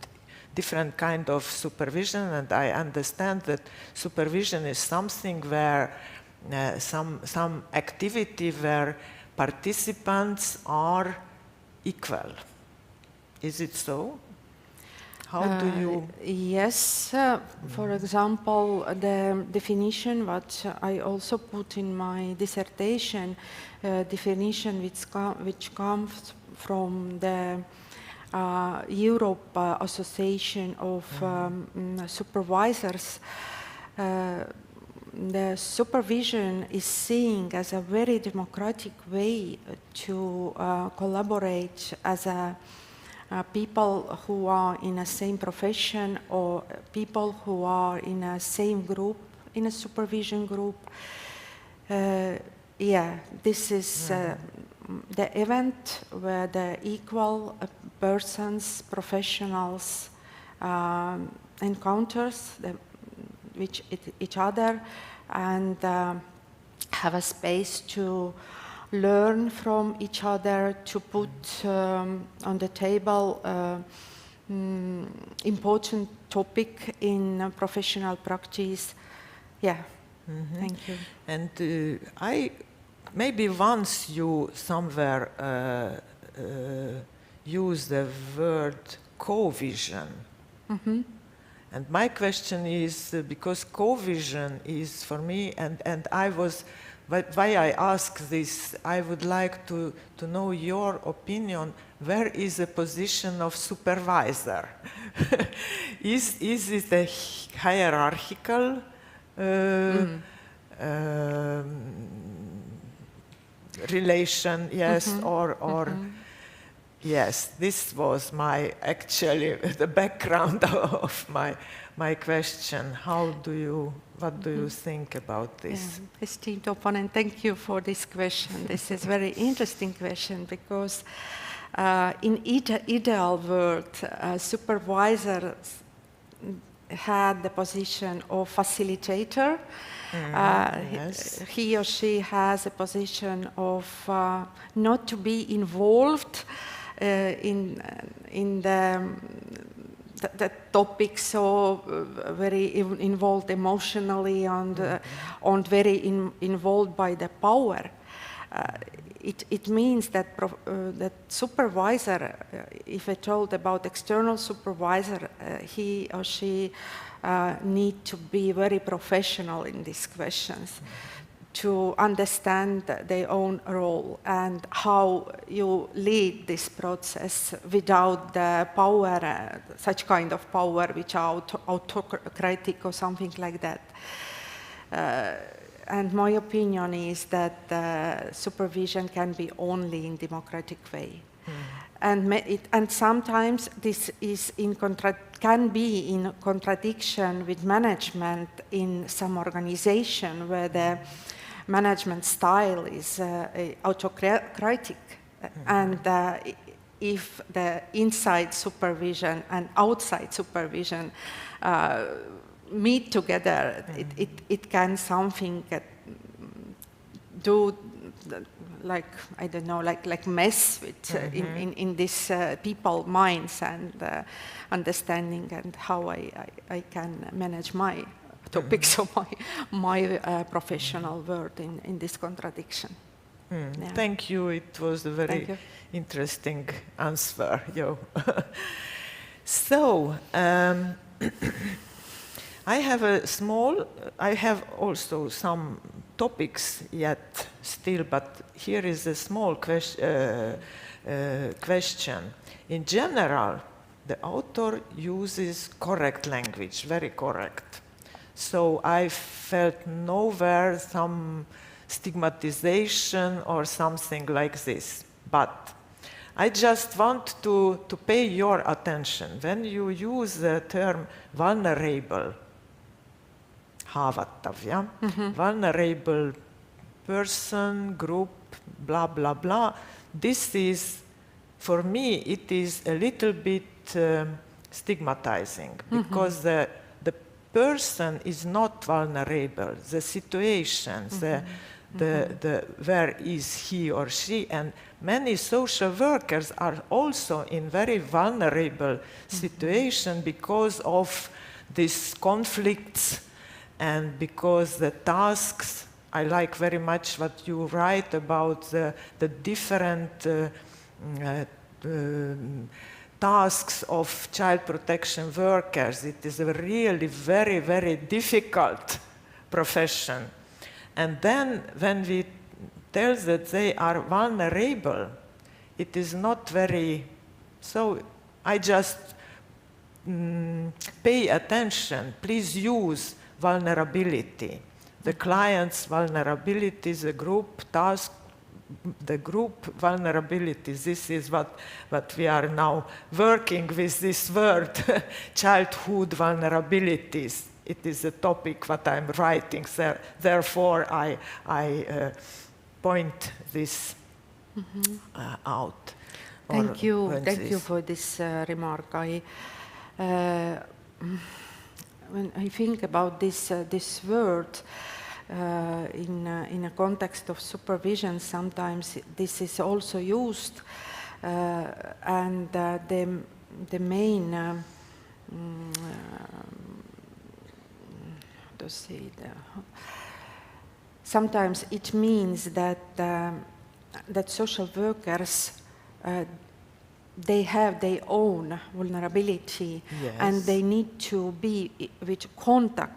different kind of supervision, and I understand that supervision is something where some activity where participants are equal. Is it so? How do you? Yes, for example, the definition what I also put in my dissertation, definition which comes from the Europe Association of Supervisors. The supervision is seen as a very democratic way to collaborate as people who are in the same profession, or people who are in a same group, in a supervision group. Yeah, this is the event where the equal persons, professionals encounters each other, and have a space to learn from each other, to put on the table important topic in professional practice. Yeah, thank you. And I maybe once you somewhere use the word co-vision. And my question is, because co-vision is for me, and I was, why I ask this, I would like to know your opinion. Where is the position of supervisor? Is it a hierarchical relation? Yes, or yes, this was actually the background of my question. What do you think about this? Esteemed opponent, thank you for this question. This is a very interesting question, because In ideal world, supervisors had the position of facilitator. Yes. He or she has a position of not to be involved in the topic, so very involved emotionally and very involved by the power. It means that that supervisor, if I told about external supervisor, he or she need to be very professional in these questions, to understand their own role and how you lead this process without the power, such kind of power which are autocratic or something like that. And my opinion is that supervision can be only in democratic way. And sometimes this is can be in contradiction with management in some organization where the management style is autocratic. And if the inside supervision and outside supervision meet together, it can something do like, I don't know, like mess with in this people minds and understanding and how I can manage my topics of my professional world in this contradiction. Yeah. Thank you. It was a very interesting answer, Jo. So, I have also some topics yet still, but here is a small question. In general, the author uses correct language, very correct. So I felt nowhere some stigmatization or something like this. But I just want to pay your attention. When you use the term vulnerable, haavatav, yeah? Vulnerable person, group, blah, blah, blah. This is, for me, it is a little bit stigmatizing because the person is not vulnerable. The situation, the where is he or she, and many social workers are also in very vulnerable situation because of these conflicts and because the tasks. I like very much what you write about the different tasks of child protection workers. It is a really very, very difficult profession. And then when we tell that they are vulnerable, it is not very, so I just pay attention. Please use vulnerability. The client's vulnerability, the group task, the group vulnerability. This is what we are now working with this word, childhood vulnerabilities. It is a topic what I'm writing, therefore I point this out. Thank you for this remark. When I think about this word in a context of supervision, sometimes this is also used, and the main to say sometimes it means that that social workers they have their own vulnerability, yes. and they need to be with contact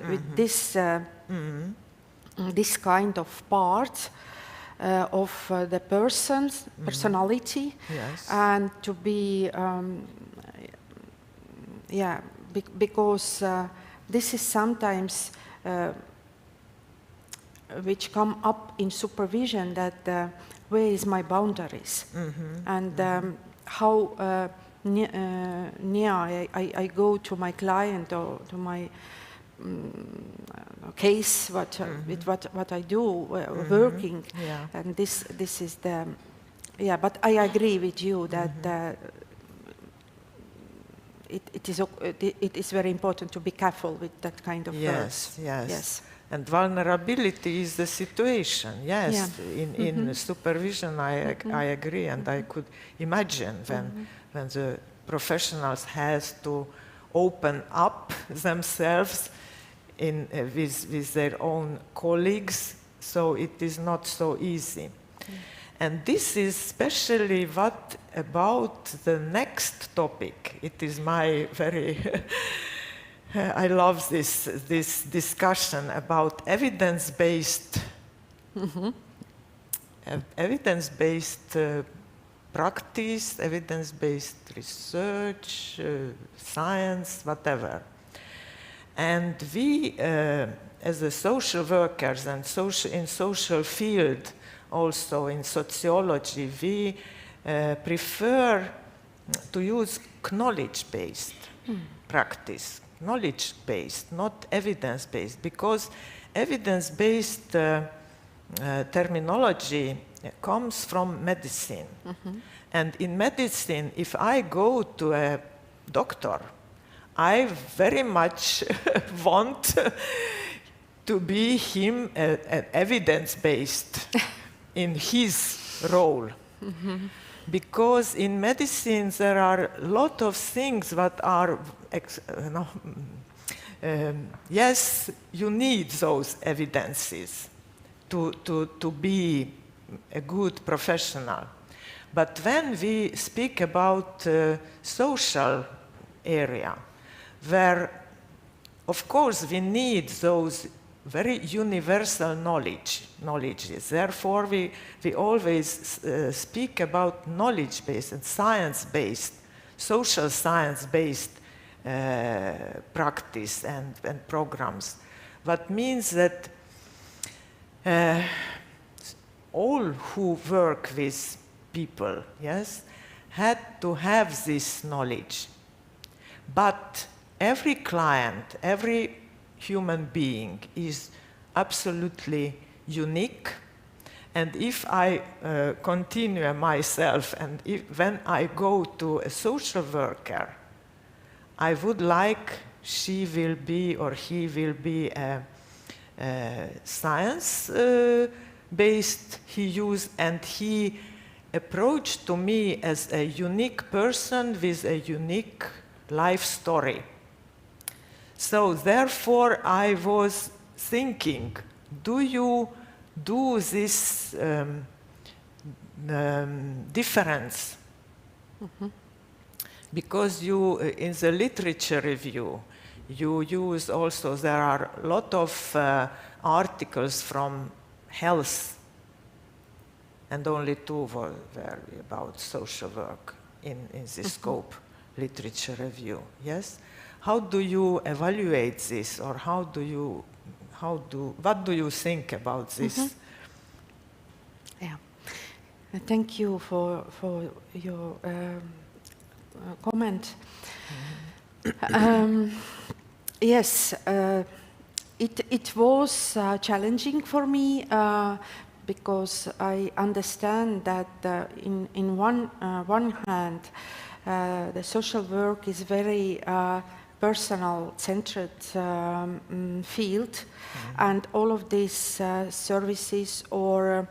with this this kind of part of the person's personality, yes. and to be because this is sometimes which come up in supervision, that where is my boundaries, and how near I go to my client or to my case with what I do working, and this is the but I agree with you that it is very important to be careful with that kind of words. Yes. And vulnerability is the situation. Yes, in supervision, I agree, and I could imagine when the professionals has to open up themselves with their own colleagues, so it is not so easy. And this is especially what about the next topic. It is my very, I love this discussion about evidence-based practice, evidence-based research, science, whatever. And we, as a social workers and in social field, also in sociology, we prefer to use knowledge-based practice, knowledge-based, not evidence-based, because evidence-based terminology comes from medicine. And in medicine, if I go to a doctor, I very much want to be him evidence-based in his role. Because in medicine there are a lot of things that are, yes, you need those evidences to be a good professional. But when we speak about social area, where of course we need those very universal knowledges. Therefore, we always speak about knowledge-based and science-based, social science-based practice and programs. What means that all who work with people, yes, had to have this knowledge. But every client, every human being is absolutely unique, and if I continue myself, and when I go to a social worker, I would like she will be or he will be a science-based and he approached to me as a unique person with a unique life story. So therefore, I was thinking, do you do this difference? Because you, in the literature review, you use also, there are a lot of articles from health, and only 2 were about social work in this scope, literature review, yes? How do you evaluate this, or what do you think about this? Yeah, thank you for your comment. Yes, it was challenging for me because I understand that in one hand the social work is very personal-centered field, and all of these services or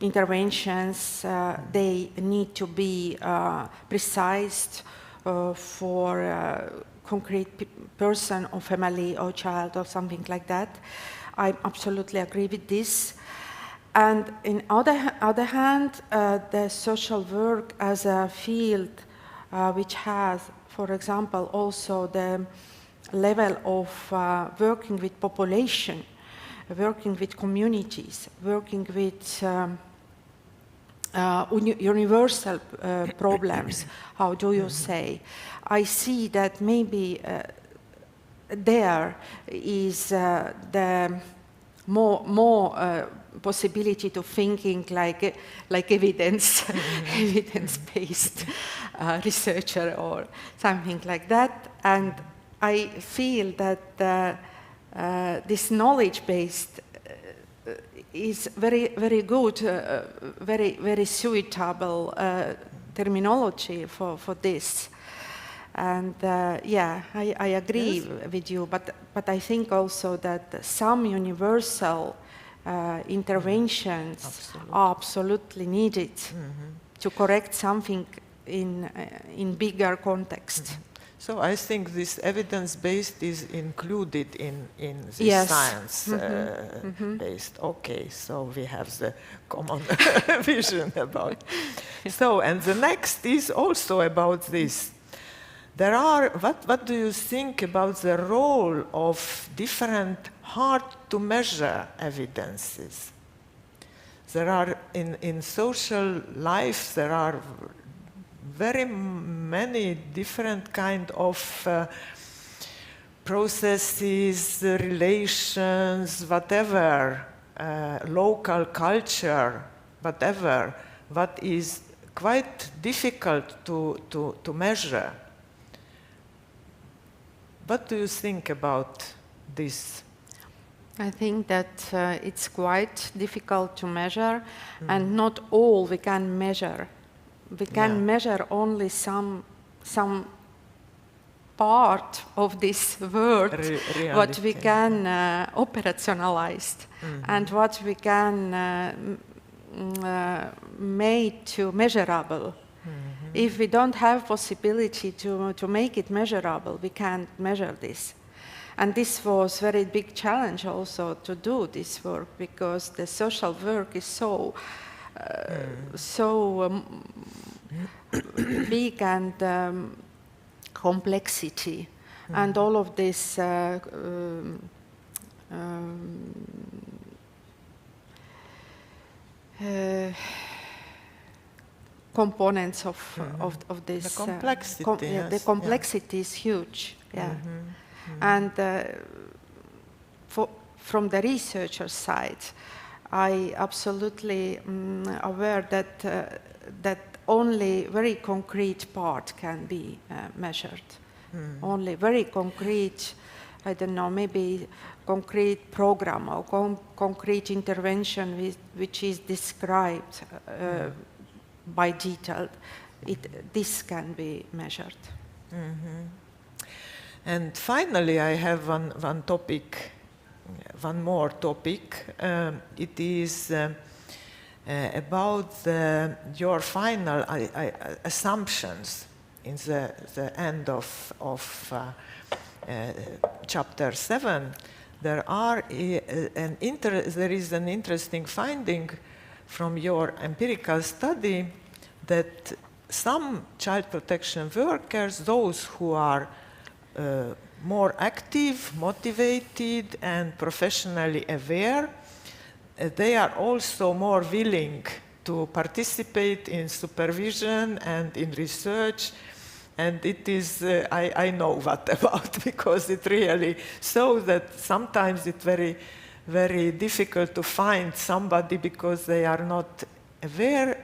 interventions, they need to be precise for a concrete person or family or child or something like that. I absolutely agree with this. And on the other hand, the social work as a field which has, for example, also the level of working with population, working with communities, working with universal problems, how do you say? I see that maybe there is the more possibility to thinking like evidence-based researcher or something like that. And I feel that this knowledge-based is very good, very suitable terminology for this. And I agree with you, but I think also that some universal interventions are absolutely needed to correct something in bigger context. So I think this evidence-based is included in this science-based. Okay, so we have the common vision about. So, and the next is also about this. There are, what do you think about the role of different hard-to-measure evidences? There are, in social life, there are very many different kind of processes, relations, whatever, local culture, whatever, what is quite difficult to measure. What do you think about this? I think that it's quite difficult to measure, and not all we can measure. We can measure only some part of this world, what we can operationalize, and what we can make to measurable. If we don't have possibility to make it measurable, we can't measure this. And this was a very big challenge also to do this work, because the social work is so big and complexity, and all of this components of this. The complexity, the complexity is huge, And from the researcher side, I absolutely aware that only very concrete part can be measured. Only very concrete, I don't know, maybe concrete program or concrete intervention which is described by detail. This can be measured. And finally, I have one topic, one more topic. It is about your final assumptions in the end of chapter 7. There is an interesting finding from your empirical study that some child protection workers, those who are more active, motivated, and professionally aware, they are also more willing to participate in supervision and in research. And it is, I know what about, because it really shows that sometimes it's very, very difficult to find somebody because they are not aware,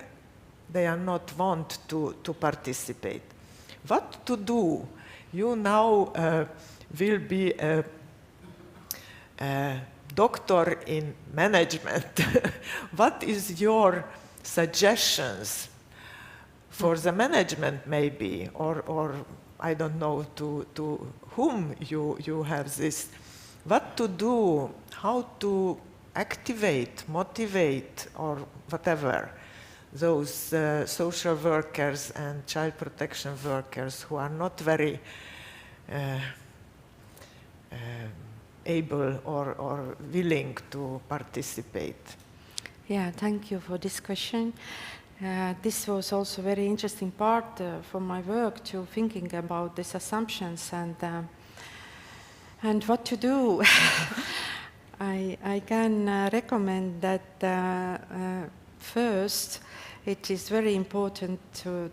they are not want to participate. What to do? You now will be a doctor in management. What is your suggestions for the management, maybe, or I don't know to whom you have this? What to do? How to activate, motivate, or whatever those social workers and child protection workers who are not very able or willing to participate? Yeah, thank you for this question. This was also a very interesting part for my work, to thinking about these assumptions and what to do. I can recommend that first, it is very important to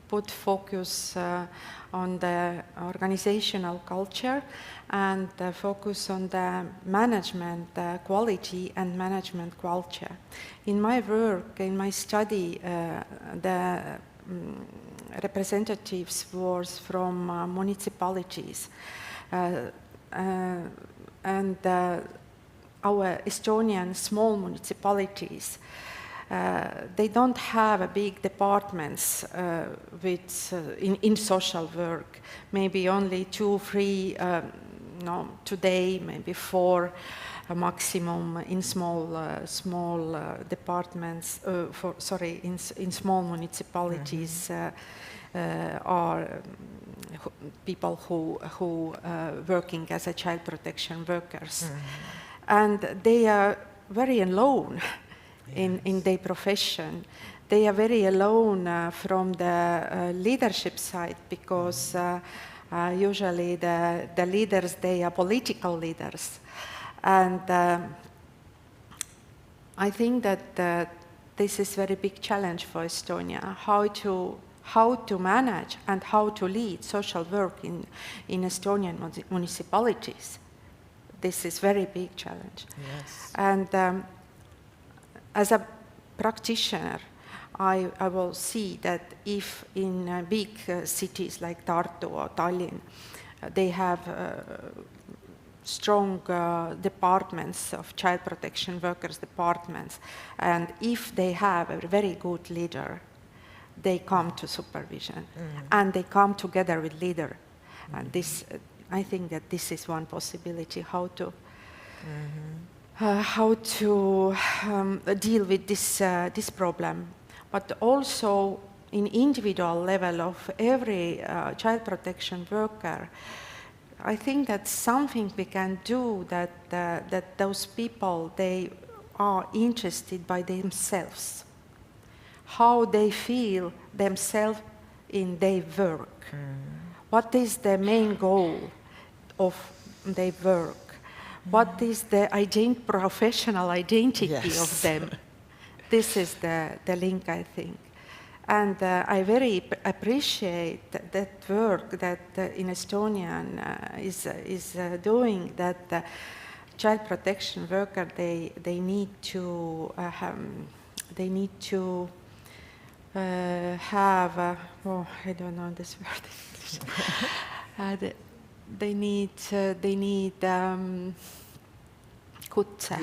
put focus on the organizational culture and focus on the management quality and management culture. In my work, in my study, the representatives was from municipalities. And our Estonian small municipalities, they don't have big departments in social work. Maybe only 2, 3, today maybe 4 maximum in small departments. In small municipalities are people who working as a child protection workers, and they are very alone. In their profession. They are very alone from the leadership side, because usually the leaders, they are political leaders. And I think that this is a very big challenge for Estonia, how to manage and how to lead social work in Estonian municipalities. This is a very big challenge. Yes. And as a practitioner, I will see that if in big cities like Tartu or Tallinn, they have strong departments of child protection workers departments, and if they have a very good leader, they come to supervision, and they come together with leader. And this, I think that this is one possibility how to deal with this problem, but also in individual level of every child protection worker. I think that's something we can do, that those people, they are interested by themselves, how they feel themselves in their work. What is the main goal of their work? What is the professional identity of them? This is the link, I think. And I very appreciate that work that in Estonian is doing, that child protection worker, they need to have, I don't know this word in English. They need kutse.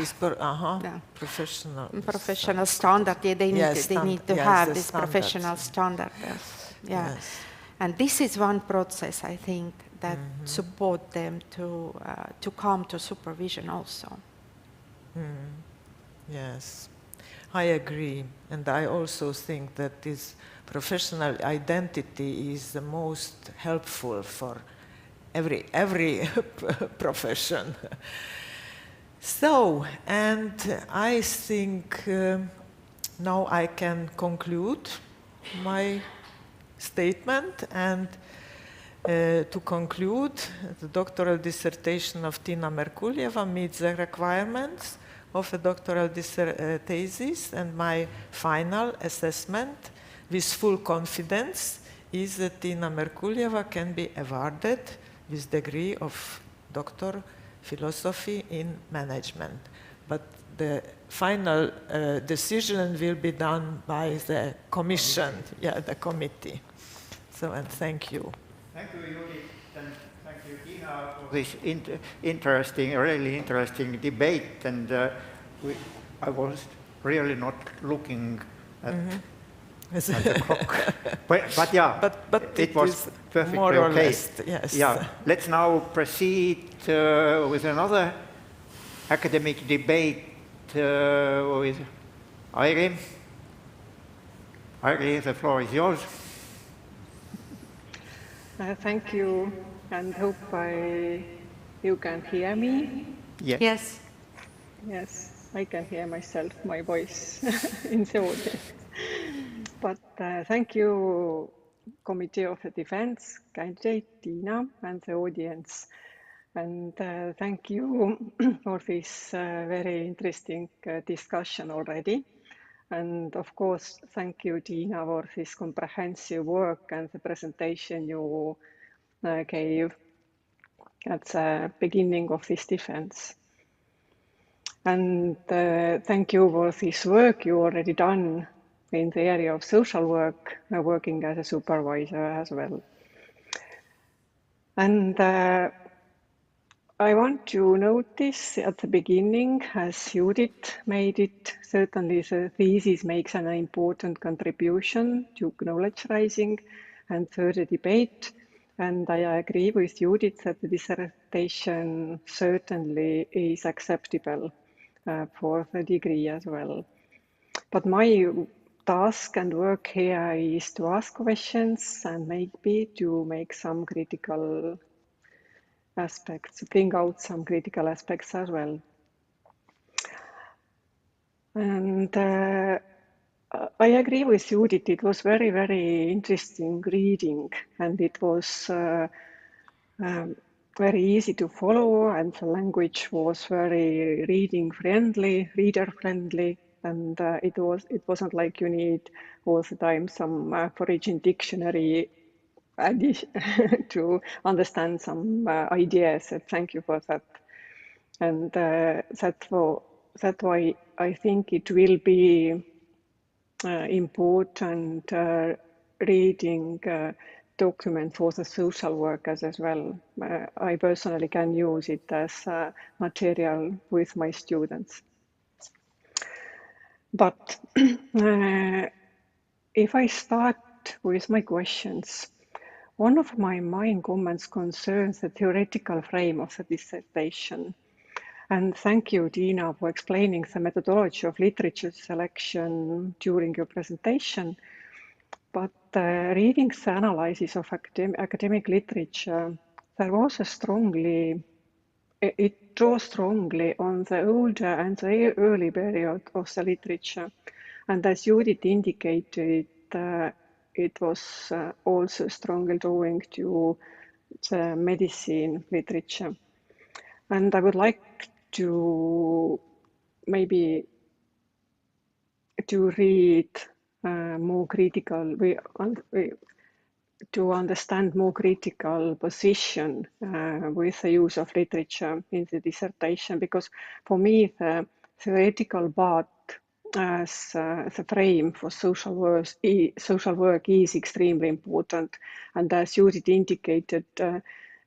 Professional standard. Yeah, they need to have this professional standard. Yeah. Yes. And this is one process, I think, that support them to come to supervision also. Yes, I agree. And I also think that this professional identity is the most helpful for every profession. So, and I think now I can conclude my statement, and to conclude, the doctoral dissertation of Tiina Merkuljeva meets the requirements of a doctoral thesis, and my final assessment with full confidence is that Tiina Merkuljeva can be awarded with degree of Doctor Philosophy in Management. But the final decision will be done by the commission, the committee. So, and thank you. Thank you, Judit, and thank you, Tiina, for this really interesting debate. And I was really not looking at the clock. But yeah, but it was perfectly more or okay. less, yes. Yeah, let's now proceed with another academic debate with Airi. Airi, the floor is yours. Thank you, and hope you can hear me. Yes. Yes. Yes, I can hear myself, my voice in the audience. But thank you, Committee of the Defense candidate Tiina, and the audience. And thank you for this very interesting discussion already. And of course, thank you, Tiina, for this comprehensive work and the presentation you gave at the beginning of this defense. And thank you for this work you already done in the area of social work, working as a supervisor as well. And I want to notice at the beginning, as Judit made it, certainly the thesis makes an important contribution to knowledge raising and further debate. And I agree with Judit that the dissertation certainly is acceptable for the degree as well. But my task and work here is to ask questions and maybe to make some critical aspects, bring out some critical aspects as well. And I agree with Judit, it was very, very interesting reading, and it was very easy to follow, and the language was very reading-friendly, reader-friendly, and it wasn't like you need all the time some foreign dictionary to understand some ideas. Thank you for that. And that's why I think it will be important reading document for the social workers as well. I personally can use it as material with my students. But if I start with my questions, one of my main comments concerns the theoretical frame of the dissertation. And thank you, Tiina, for explaining the methodology of literature selection during your presentation. But reading the analysis of academic literature, it draws strongly on the older and the early period of the literature. And as Judit indicated, it was also strongly drawing to the medicine literature. And I would like to maybe to read more critical, to understand more critical position with the use of literature in the dissertation, because for me the theoretical part as the frame for social work is extremely important. And as Judit indicated,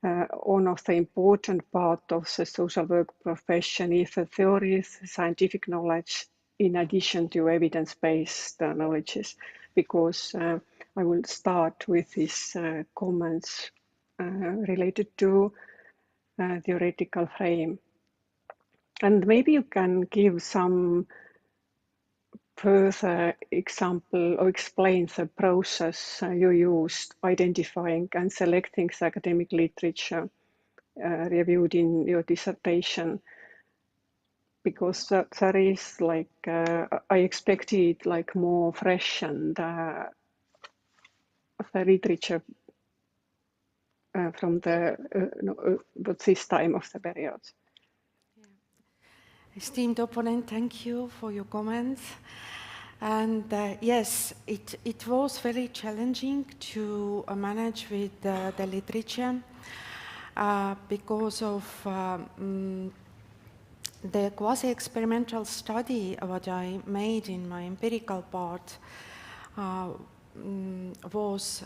one of the important part of the social work profession is the theories, scientific knowledge, in addition to evidence-based knowledges, because I will start with these comments related to theoretical frame. And maybe you can give some further example or explain the process you used identifying and selecting the academic literature reviewed in your dissertation, because there is like I expected like more fresh and the literature from the but this time of the period. Esteemed opponent, thank you for your comments. And yes, it was very challenging to manage with the literature because of the quasi-experimental study what I made in my empirical part was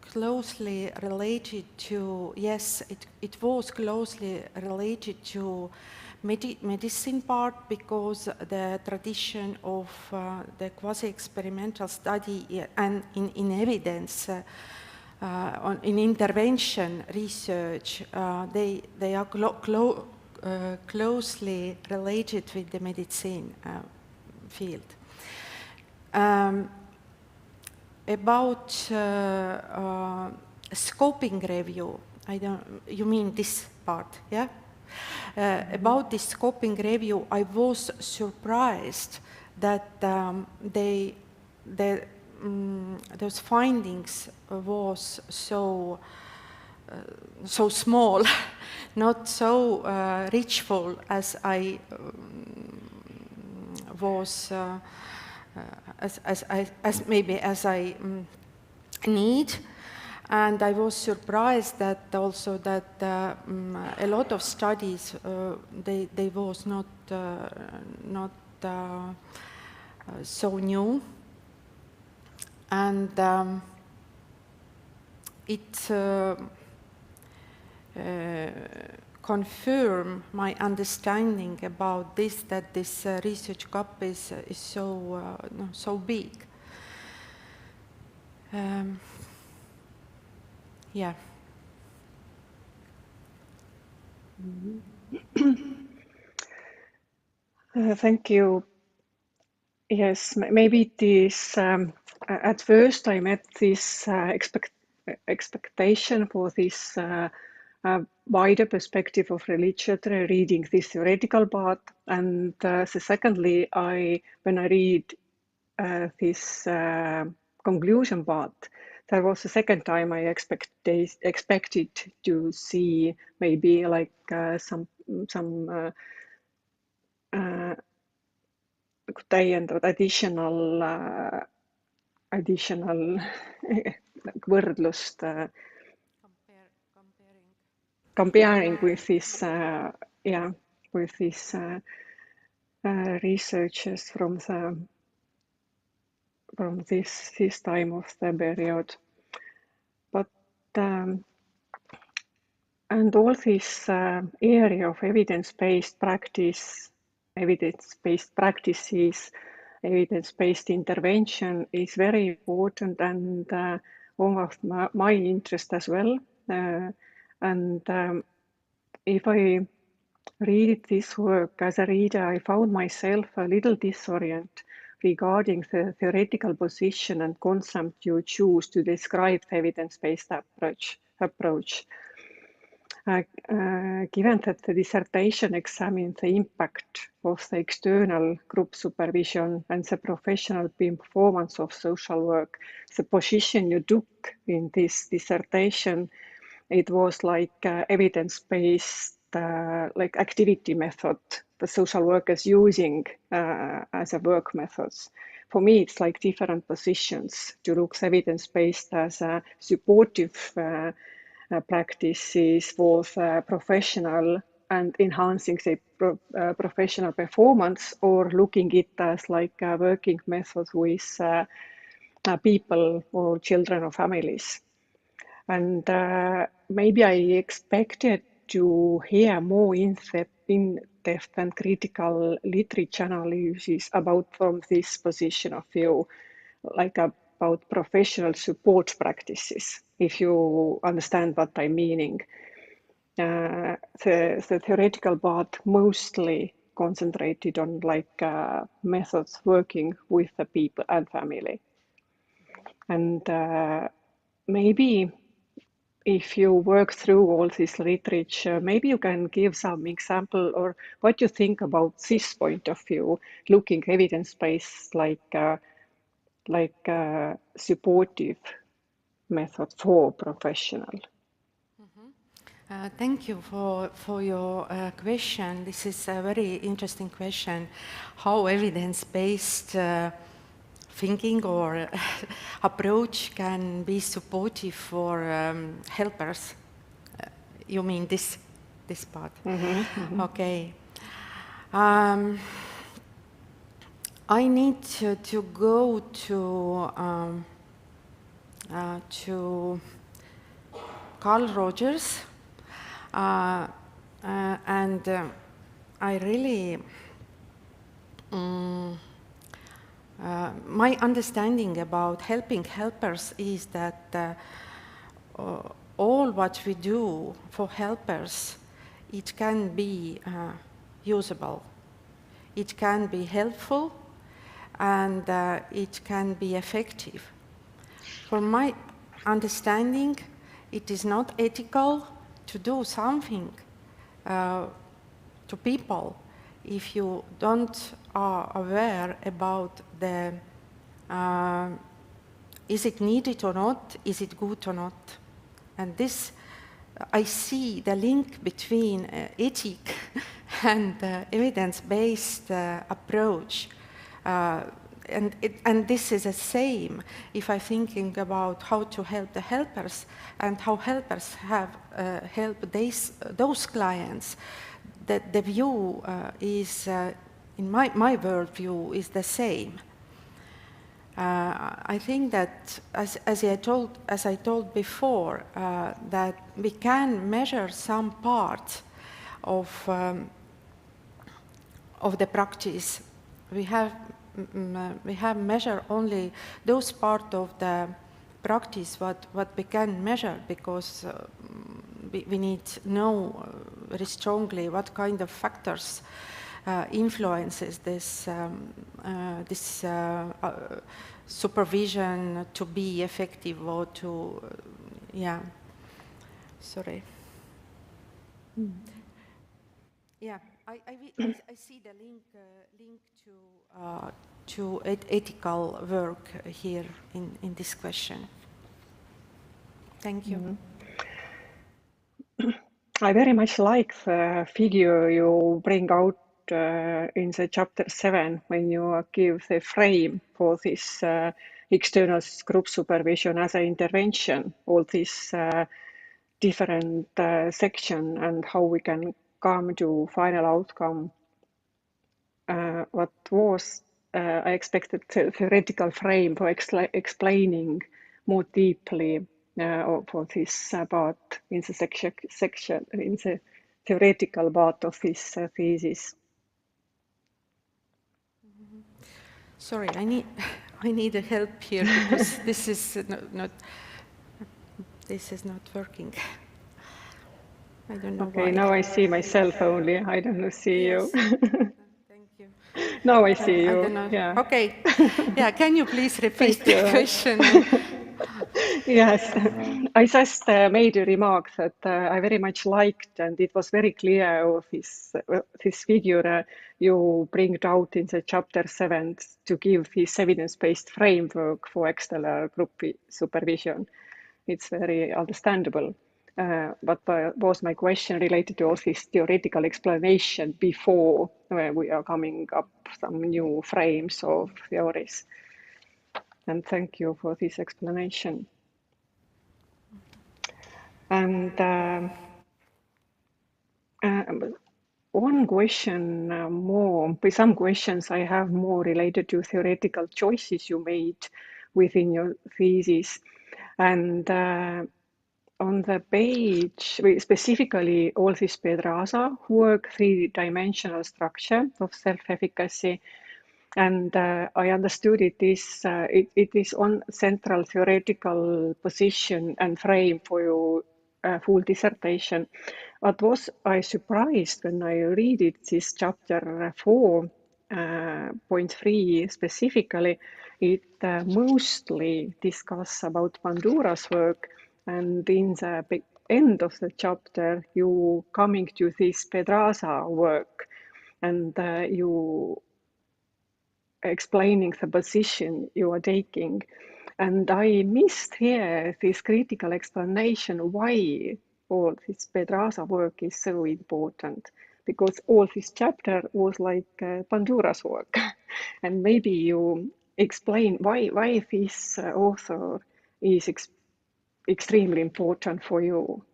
closely related to, yes, it was closely related to medicine part, because the tradition of the quasi-experimental study and in evidence, in intervention research, they are closely related with the medicine field. About scoping review, you mean this part, yeah? About this scoping review, I was surprised that those findings was so small, not so richful as I was, as I need. And I was surprised that also that a lot of studies they was not so new. And it confirmed my understanding about this, that this research gap is so big. Yeah. Thank you. Yes, maybe it is, at first I met this expectation for this wider perspective of religion, reading this theoretical part, and secondly, when I read this conclusion part, there was the second time I expected to see maybe like some täiendavat additional võrdlust comparing with this with these researchers from this time of the period, but and all this area of evidence-based practice, evidence-based practices, evidence-based intervention is very important and one of my interest as well. And if I read this work as a reader, I found myself a little disoriented regarding the theoretical position and concept you choose to describe the evidence-based approach. Given that the dissertation examined the impact of the external group supervision and the professional performance of social work, the position you took in this dissertation, it was like evidence-based like activity method the social workers using as a work methods. For me, it's like different positions to look evidence-based as a supportive practices for professional and enhancing the professional performance, or looking it as like a working method with people or children or families. And maybe I expected to hear more in-depth and critical literature analysis from this position of view, like about professional support practices, if you understand what I'm meaning. The theoretical part mostly concentrated on like methods working with the people and family. And maybe if you work through all this literature, maybe you can give some example or what you think about this point of view, looking evidence-based like supportive method for professional. Thank you for your question. This is a very interesting question, how evidence-based thinking or approach can be supportive for helpers. You mean this part? Mm-hmm. Okay. I need to go to Carl Rogers, and I really my understanding about helping helpers is that all what we do for helpers, it can be usable, it can be helpful, and it can be effective. From my understanding, it is not ethical to do something to people if you don't are aware about the is it needed or not, is it good or not. And this, I see the link between ethic and evidence-based approach. And this is the same if I'm thinking about how to help the helpers and how helpers have helped those clients. The view is, in my worldview, is the same. I think that, as I told before, that we can measure some part of the practice. We have measured only those part of the practice what we can measure, because we need to know very strongly what kind of factors influences this supervision to be effective, or to sorry. Yeah, I see the link to ethical work here in this question. Thank you. Mm-hmm. I very much like the figure you bring out in the chapter 7, when you give the frame for this external group supervision as an intervention, all this different section, and how we can come to final outcome. What was I expected the theoretical frame for explaining more deeply for this part in the section in the theoretical part of this thesis. Sorry, I need help here, because this is not working. I don't know why. Okay, now I see myself only. I don't see yes. you. Thank you. Now I see you. I don't know. Yeah. Okay. Yeah. Can you please repeat the question? Yes, I just made a remark that I very much liked, and it was very clear of this figure you bring out in the chapter 7 to give this evidence-based framework for external group supervision. It's very understandable. But was my question related to all this theoretical explanation before we are coming up some new frames of theories? And thank you for this explanation. And one question more, with some questions I have more related to theoretical choices you made within your thesis. And on the page, specifically all this Pedraza work, three-dimensional structure of self-efficacy. And I understood it is on central theoretical position and frame for your full dissertation. But was I surprised when I read it, this chapter 4.3 specifically, it mostly discuss about Bandura's work, and in the end of the chapter you coming to this Pedraza work, and you explaining the position you are taking. And I missed here this critical explanation why all this Pedraza work is so important, because all this chapter was like Bandura's work. And maybe you explain why this author is extremely important for you.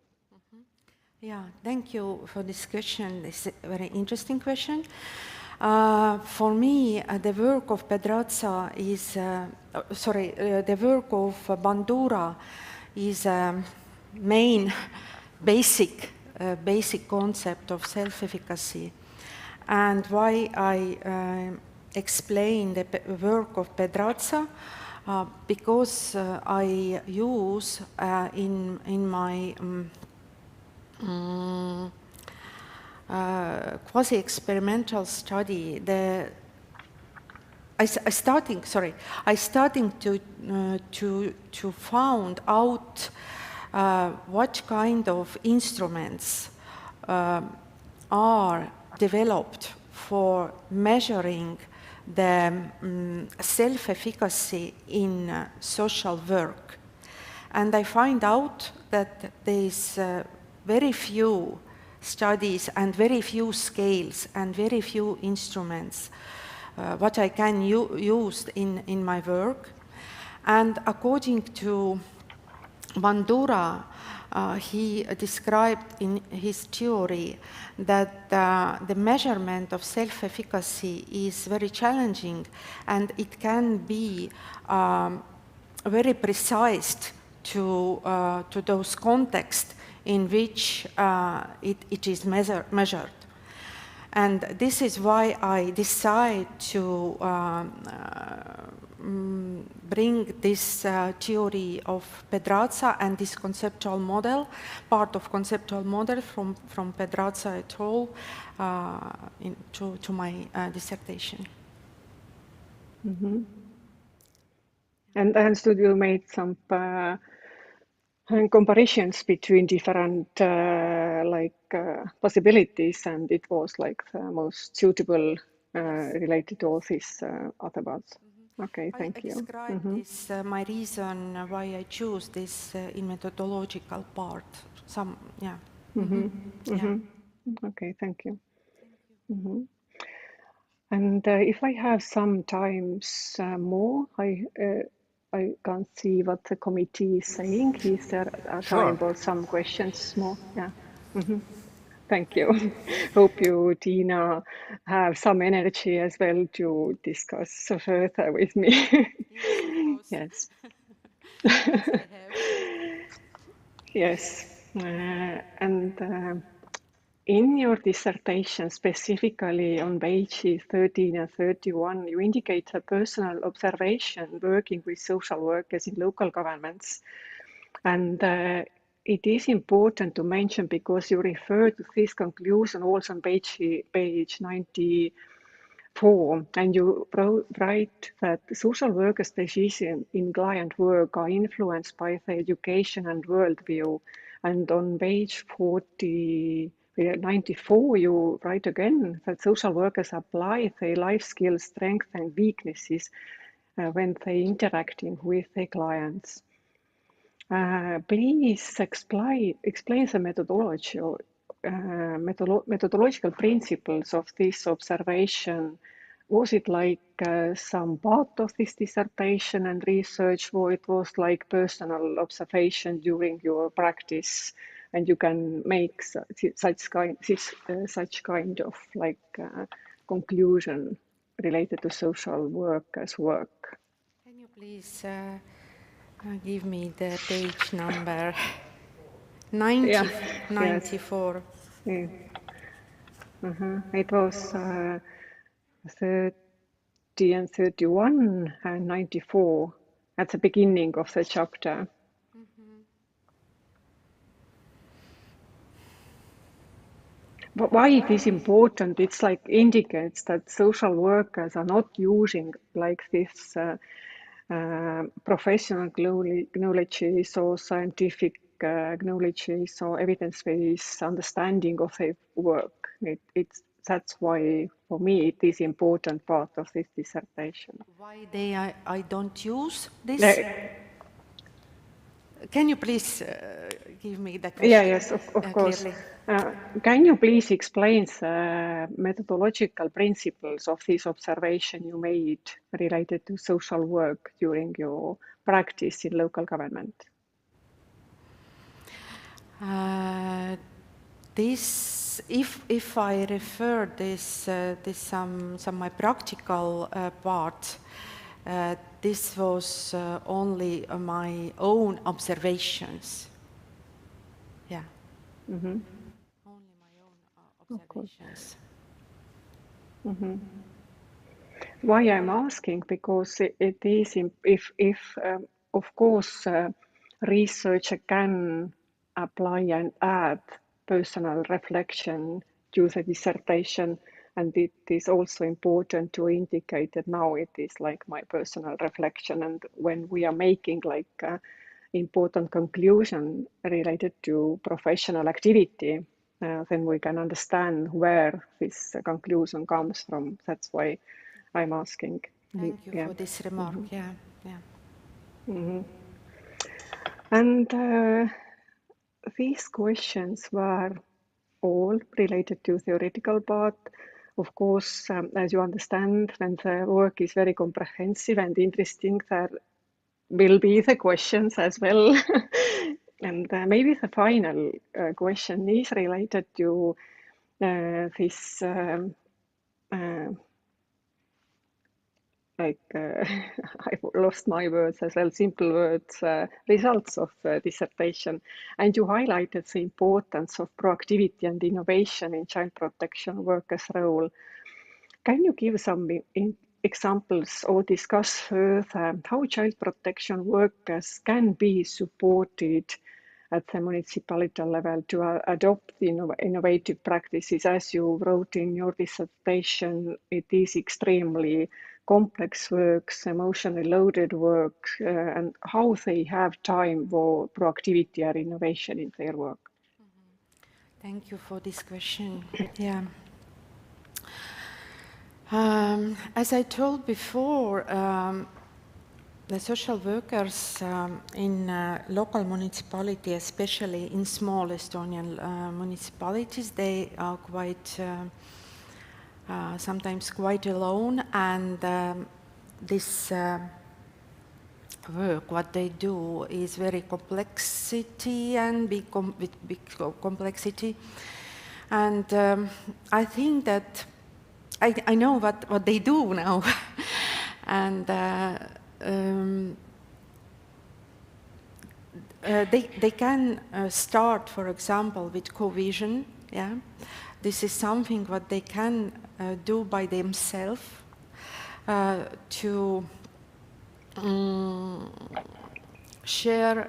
Yeah, thank you for this question. It's a very interesting question. For me, the work of Pedraza is, the work of Bandura is main basic concept of self-efficacy. And why I explain the work of Pedraza, because I use in my quasi-experimental study, I starting to find out what kind of instruments are developed for measuring the self-efficacy in social work. And I find out that there is very few studies and very few scales and very few instruments what I can use in my work. And according to Bandura, he described in his theory that the measurement of self-efficacy is very challenging, and it can be very precise to those contexts in which it is measured. And this is why I decide to bring this theory of Pedraza and this conceptual model, part of conceptual model from Pedraza et al. To my dissertation. Mm-hmm. And I understood you made some comparisons between different possibilities, and it was like the most suitable related to all these other parts. Okay, thank you. I described this, my reason why I choose this in methodological part. Some, yeah. Yeah. Okay, thank you. And if I have some times more, I can't see what the committee is saying. Is there time for some questions more? Yeah. Thank you. Hope you, Tiina, have some energy as well to discuss further with me. Yes. Yes. And in your dissertation, specifically on pages 13 and 31, you indicate a personal observation working with social workers in local governments. And it is important to mention because you refer to this conclusion also on page 94, and you write that social workers' decisions in client work are influenced by their education and worldview. And on page 94, you write again that social workers apply their life skills, strengths, and weaknesses when they interacting with their clients. Please explain the methodological principles of this observation. Was it like some part of this dissertation and research, or it was like personal observation during your practice, and you can make such kind of like conclusion related to social workers' work? Can you please give me the page number? 94. Yeah. It was 30 and 31 and 94 at the beginning of the chapter. But why it is important? It's like indicates that social workers are not using like this professional knowledge or scientific knowledge or evidence-based understanding of their work. That's why, for me, it is important part of this dissertation. Why I don't use this? Can you please give me the question? Yes, of course. Can you please explain the methodological principles of this observation you made related to social work during your practice in local government? This, if I refer this some my practical part, this was only my own observations. Yeah. Only my own observations. Why I'm asking, because it is if of course researcher can apply and add personal reflection to the dissertation, and it is also important to indicate that now it is like my personal reflection, and when we are making like important conclusion related to professional activity, then we can understand where this conclusion comes from. That's why I'm asking. Thank you for this remark. Yeah. And these questions were all related to theoretical part. Of course, as you understand, when the work is very comprehensive and interesting, there will be the questions as well. And maybe the final question is related to this I've lost my words as well, simple words, results of dissertation. And you highlighted the importance of proactivity and innovation in child protection workers' role. Can you give some examples or discuss further how child protection workers can be supported at the municipality level to adopt innovative practices? As you wrote in your dissertation, it is extremely complex works, emotionally loaded work, and how they have time for proactivity or innovation in their work. Thank you for this question. Yeah. As I told before, the social workers in local municipality, especially in small Estonian municipalities, they are quite sometimes quite alone, and this work, what they do, is very complexity and big complexity. And I think that I know what they do now. And they can start, for example, with co-vision. Yeah, this is something what they can do by themselves to share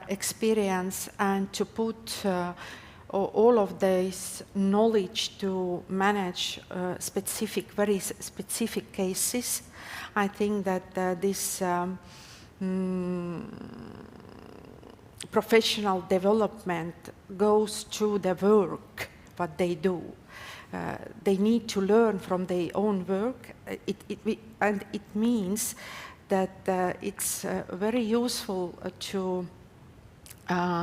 experience and to put all of this knowledge to manage very specific cases. I think that this professional development goes to the work, what they do. They need to learn from their own work, and it means that it's very useful to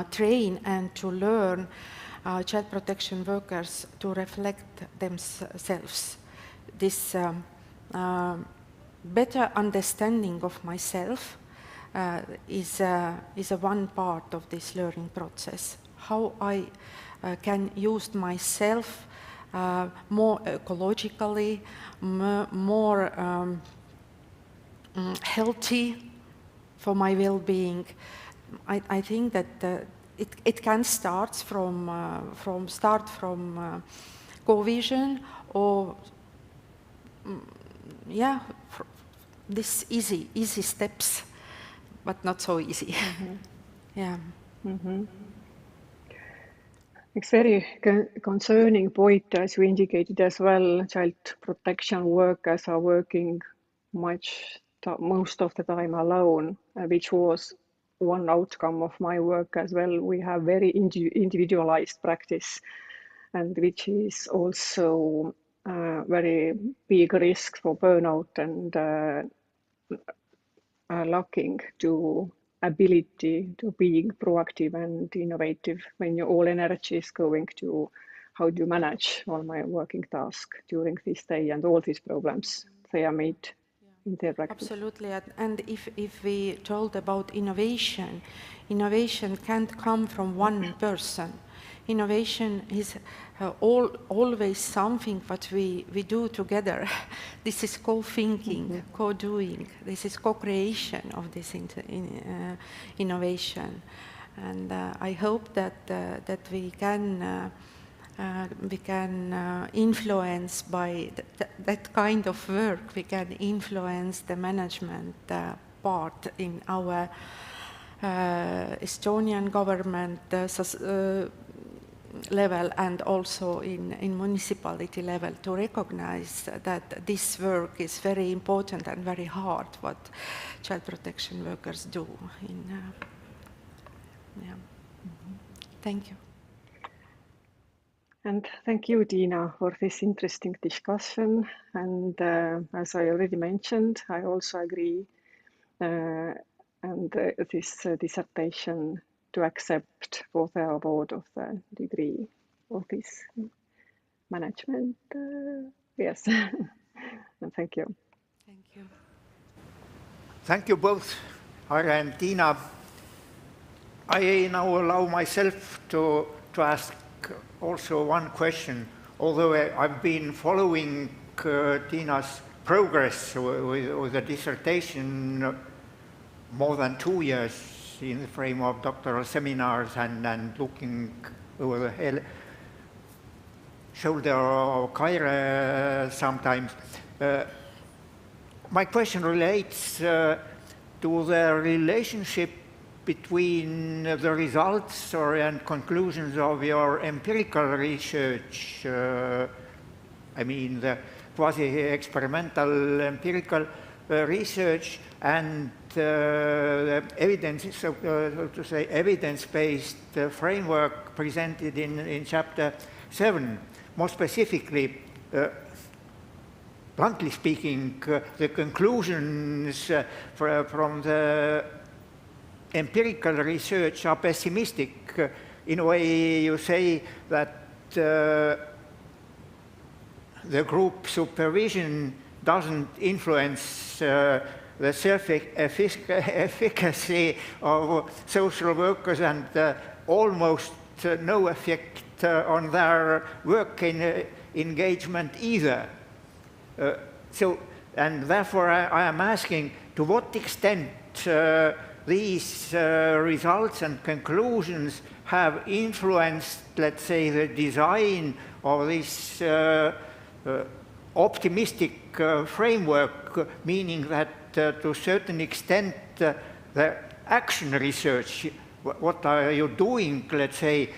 train and to learn child protection workers to reflect themselves. This better understanding of myself is a one part of this learning process. How I can use myself more ecologically, more healthy for my well-being. I think that it can start from co-vision or this easy steps, but not so easy. Mm-hmm. Yeah. Mm-hmm. It's very concerning point, as you indicated as well. Child protection workers are working most of the time alone, which was one outcome of my work as well. We have very individualized practice, and which is also very big risk for burnout and lacking to ability to being proactive and innovative when your all energy is going to how do you manage all my working task during this day and all these problems they are made in their practice. Absolutely, and if we told about innovation can't come from one person. Innovation is always something what we do together. This is co-thinking, mm-hmm. co-doing. This is co-creation of this innovation, and I hope that we can influence by that kind of work. We can influence the management part in our Estonian government level and also in municipality level to recognize that this work is very important and very hard what child protection workers do. Thank you. And thank you, Tiina, for this interesting discussion. And as I already mentioned, I also agree and this dissertation to accept for the award of the degree of this management. Yes, and thank you. Thank you. Thank you both Airi and Tiina, I now allow myself to ask also one question. Although I've been following Tiina's progress with the dissertation more than 2 years in the frame of doctoral seminars and looking over the shoulder of Kaire sometimes. My question relates to the relationship between the results and conclusions of your empirical research, I mean the quasi-experimental empirical research and the evidence, so to say, evidence-based framework presented in chapter 7. More specifically, bluntly speaking, the conclusions from the empirical research are pessimistic. In a way, you say that the group supervision doesn't influence the self-efficacy of social workers and almost no effect on their work engagement either. And therefore I am asking, to what extent these results and conclusions have influenced, let's say, the design of this optimistic framework, meaning that to a certain extent the action research, what are you doing, let's say,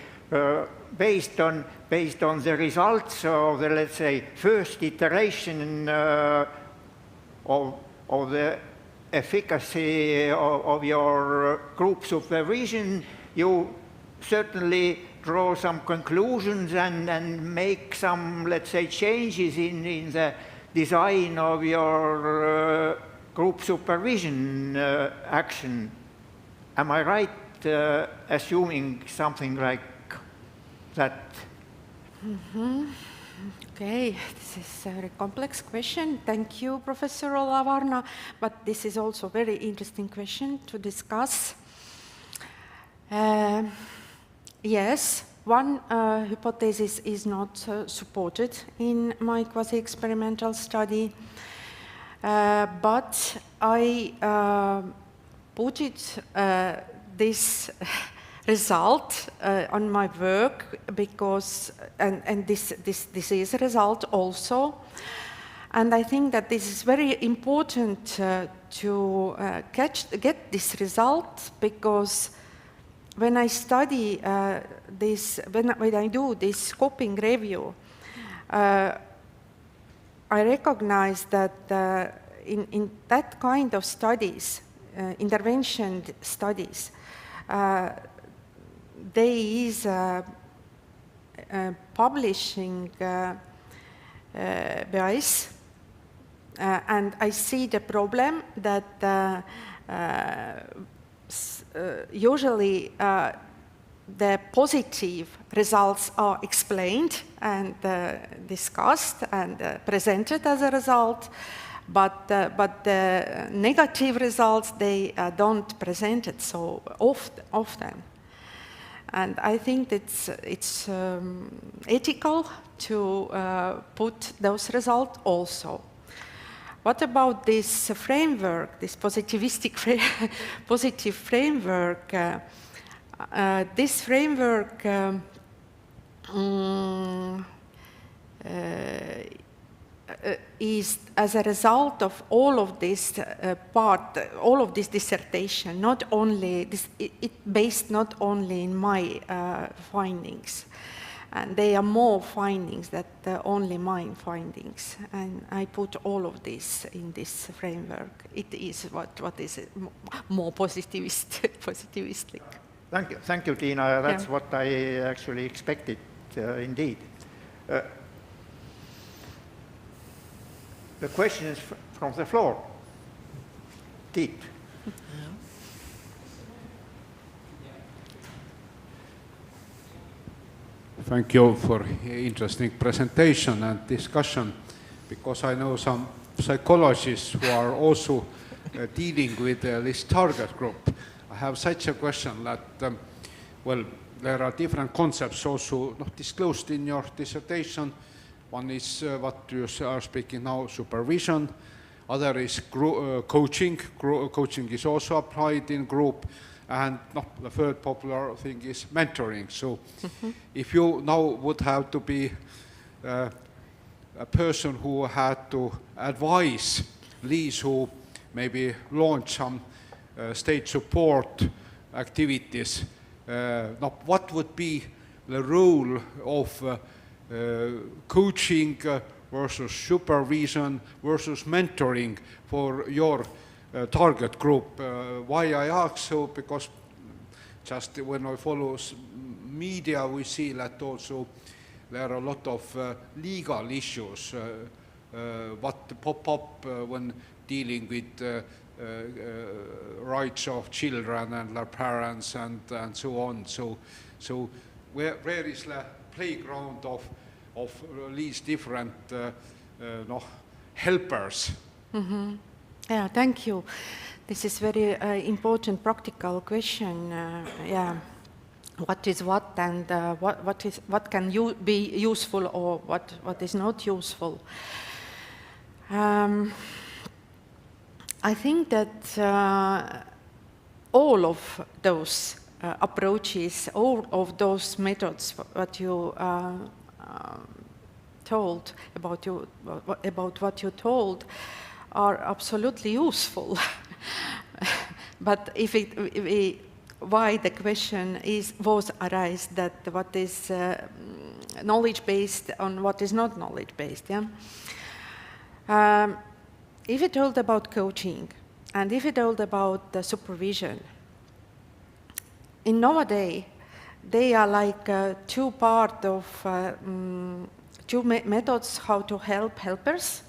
based on the results of the, let's say, first iteration of the efficacy of your group supervision, you certainly draw some conclusions and make some, let's say, changes in the design of your group supervision action. Am I right assuming something like that? Mm-hmm. Okay, this is a very complex question. Thank you, Professor Olavarna, but this is also a very interesting question to discuss. Yes, one hypothesis is not supported in my quasi-experimental study, but I put it, this result on my work because, and this is a result also, and I think that this is very important to get this result, because when I study this, when I do this scoping review, I recognize that in that kind of studies, intervention studies, there is publishing bias, and I see the problem that usually the positive results are explained and discussed and presented as a result, but the negative results, they don't present it so often. And I think it's ethical to put those results also. What about this framework, this positivistic positive framework? This framework is as a result of all of this all of this dissertation, not only this, it based not only in my findings, and there are more findings than only my findings, and I put all of this in this framework. It is what is more positivistic. Thank you, Tiina. That's what I actually expected, indeed. The questions from the floor. Deep. Thank you for interesting presentation and discussion, because I know some psychologists who are also dealing with this target group, I have such a question that, well, there are different concepts also not disclosed in your dissertation. One is what you are speaking now, supervision. Other is coaching. Coaching is also applied in group. And the third popular thing is mentoring. So if you now would have to be a person who had to advise these who maybe launch some state support activities, what would be the role of coaching versus supervision versus mentoring for your target group? Why I ask so? Because just when I follow media, we see that also there are a lot of legal issues what pop up when dealing with rights of children and their parents and so on. So where is the playground of these different helpers? Yeah, thank you. This is very important practical question. What is what, and what can be useful or what is not useful. I think that all of those approaches, all of those methods, what you told about what you told, are absolutely useful. But why the question was arised that what is knowledge-based and what is not knowledge-based, yeah? If you told about coaching and if you told about the supervision, in nowadays, they are like two parts of two methods how to help helpers,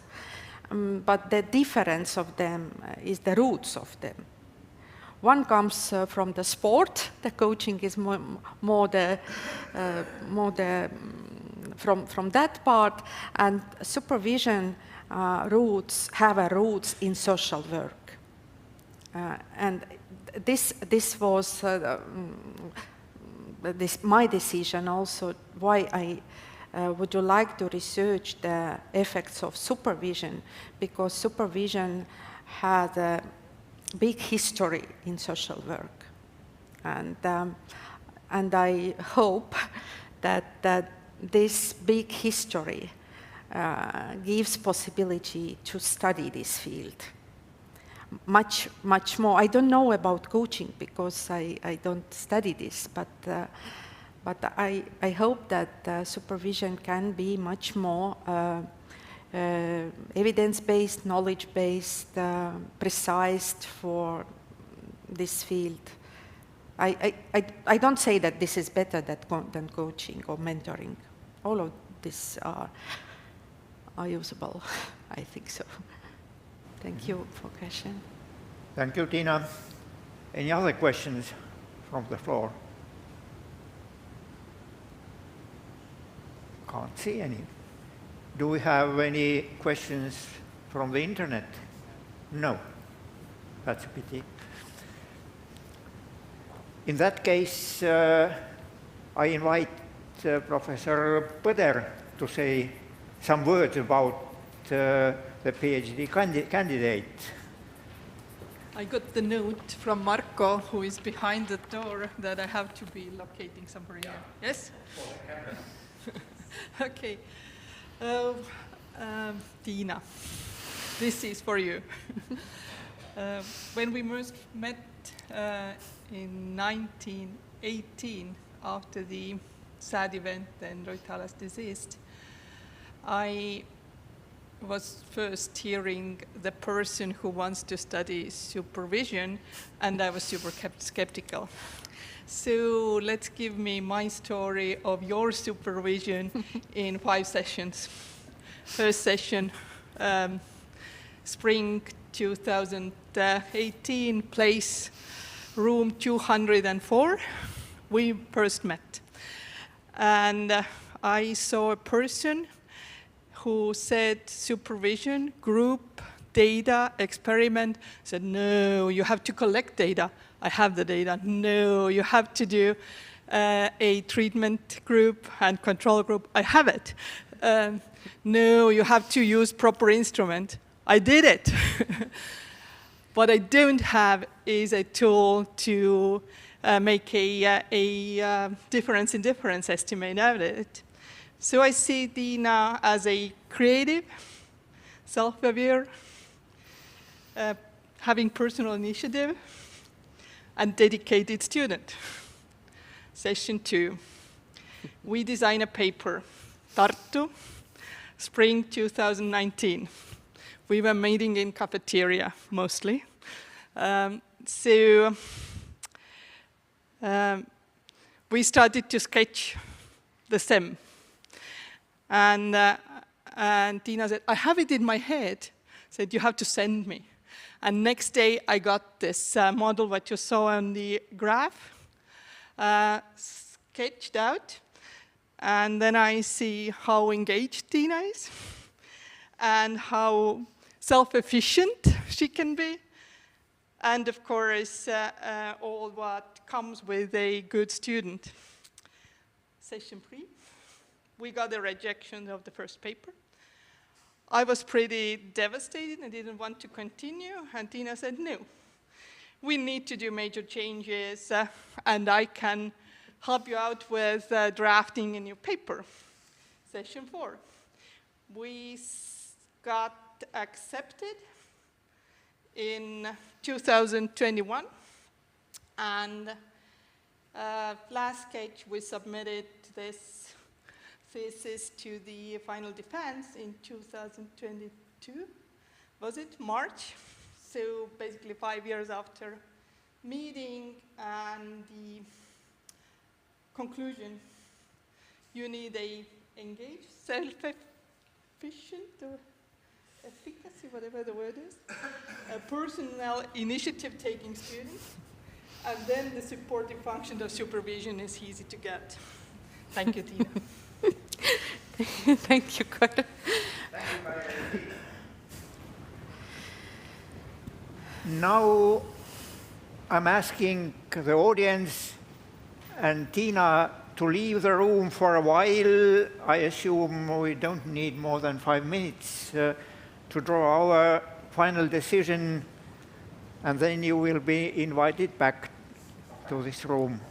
but the difference of them is the roots of them. One comes from the sport. The coaching is more from that part, and supervision roots have roots in social work. And this was my decision also, why I would you like to research the effects of supervision, because supervision had a big history in social work. And I hope that this big history gives possibility to study this field much more. I don't know about coaching because I don't study this, but I hope that supervision can be much more evidence-based, knowledge-based, precise for this field. I don't say that this is better than coaching or mentoring. All of this are usable. I think so. Thank you for question. Thank you, Tiina. Any other questions from the floor? Can't see any. Do we have any questions from the internet? No. That's a pity. In that case, I invite Professor Põder to say some words about the PhD candidate. I got the note from Marco, who is behind the door, that I have to be locating somewhere here. Yes? Okay. Tiina, this is for you. When we first met in 1918, after the sad event when Ruth was deceased, I was first hearing the person who wants to study supervision, and I was super skeptical. So let's give me my story of your supervision in 5 sessions. First session, spring 2018, place room 204. We first met. And I saw a person who said supervision, group data experiment. I said, no, you have to collect data. I have the data. No, you have to do a treatment group and control group. I have it. No, you have to use proper instrument. I did it. What I don't have is a tool to make a difference in difference estimate out of it. So I see Tiina as a creative, self-aware, having personal initiative, and dedicated student. Session 2. We design a paper, Tartu, spring 2019. We were meeting in cafeteria, mostly. We started to sketch the SEM. And Tiina said, I have it in my head. Said, you have to send me. And next day, I got this model, what you saw on the graph, sketched out. And then I see how engaged Tiina is and how self-efficient she can be. And of course, all what comes with a good student. Session 3, we got a rejection of the first paper. I was pretty devastated and didn't want to continue. And Tiina said, no, we need to do major changes, and I can help you out with drafting a new paper. Session 4. We got accepted in 2021, and last sketch we submitted this thesis to the final defense in 2022, was it March? So basically 5 years after meeting, and the conclusion, you need a engaged, self-efficient, or efficacy, whatever the word is, a personal initiative-taking student, and then the supportive function of supervision is easy to get. Thank you, Tiina. Thank you, Kaire. Now I'm asking the audience and Tiina to leave the room for a while. I assume we don't need more than 5 minutes to draw our final decision, and then you will be invited back to this room.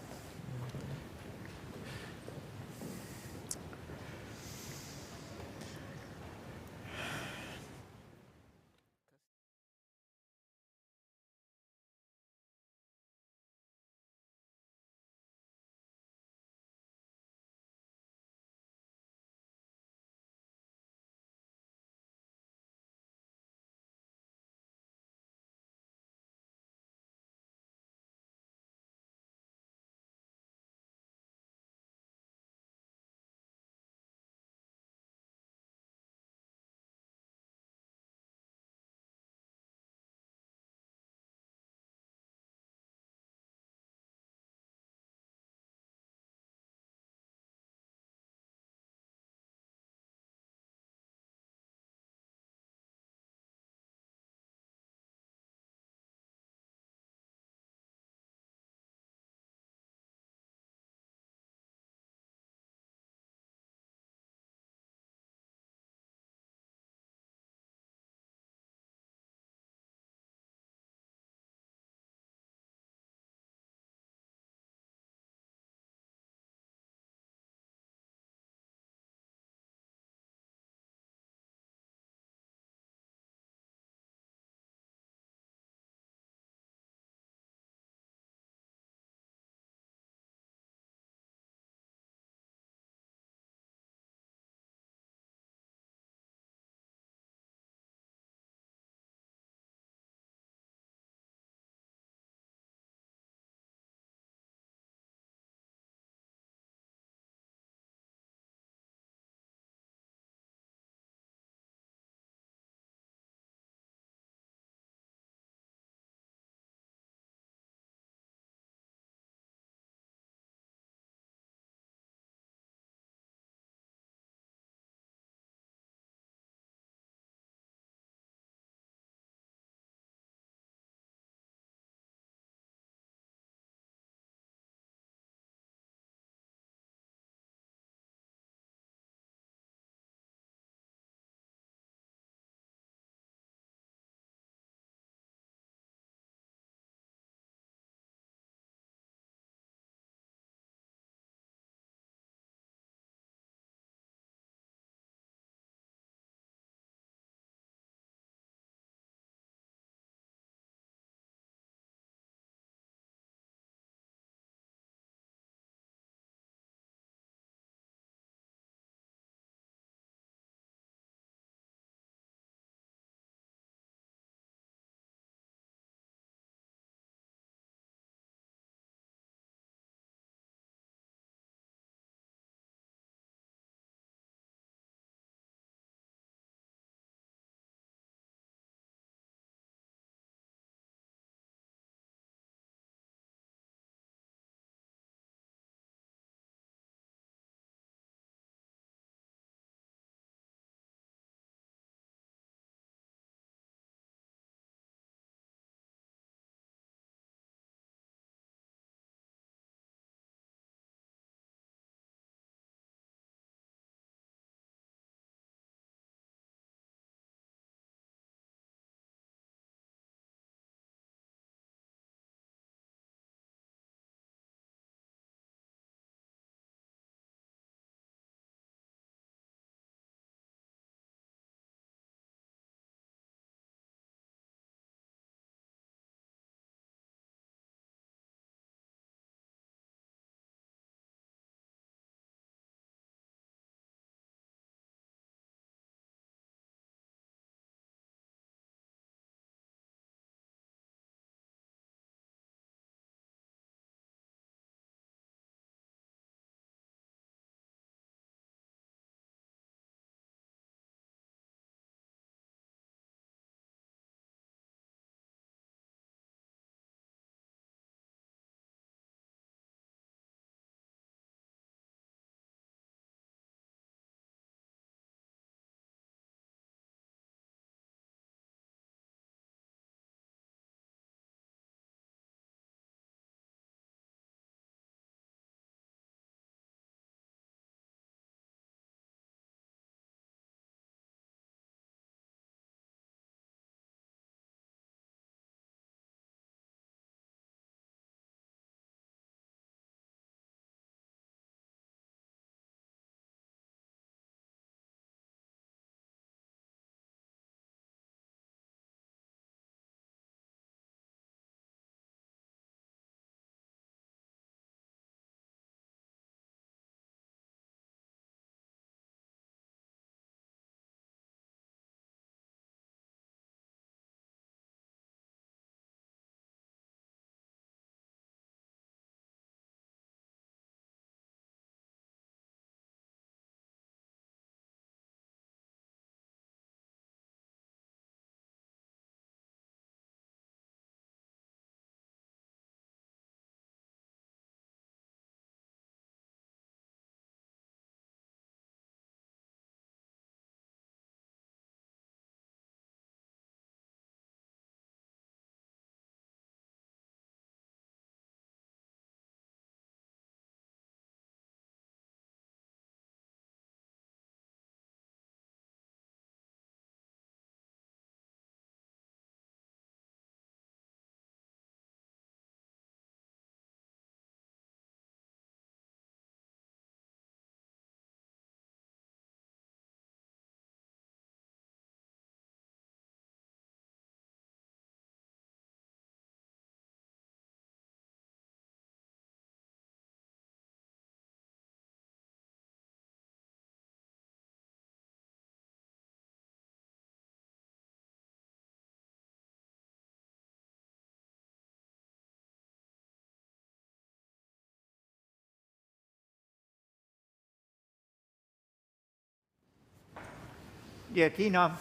dear Tiina,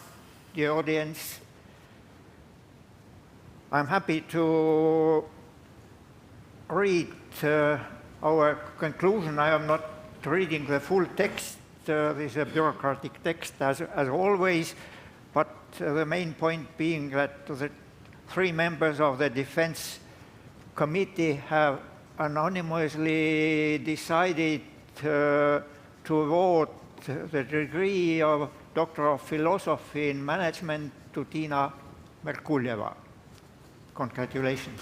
dear audience, I'm happy to read our conclusion. I am not reading the full text. This is a bureaucratic text as always, but the main point being that the 3 members of the Defense Committee have anonymously decided to award the degree of Doctor of Philosophy in Management to Tiina Merkuljeva. Congratulations.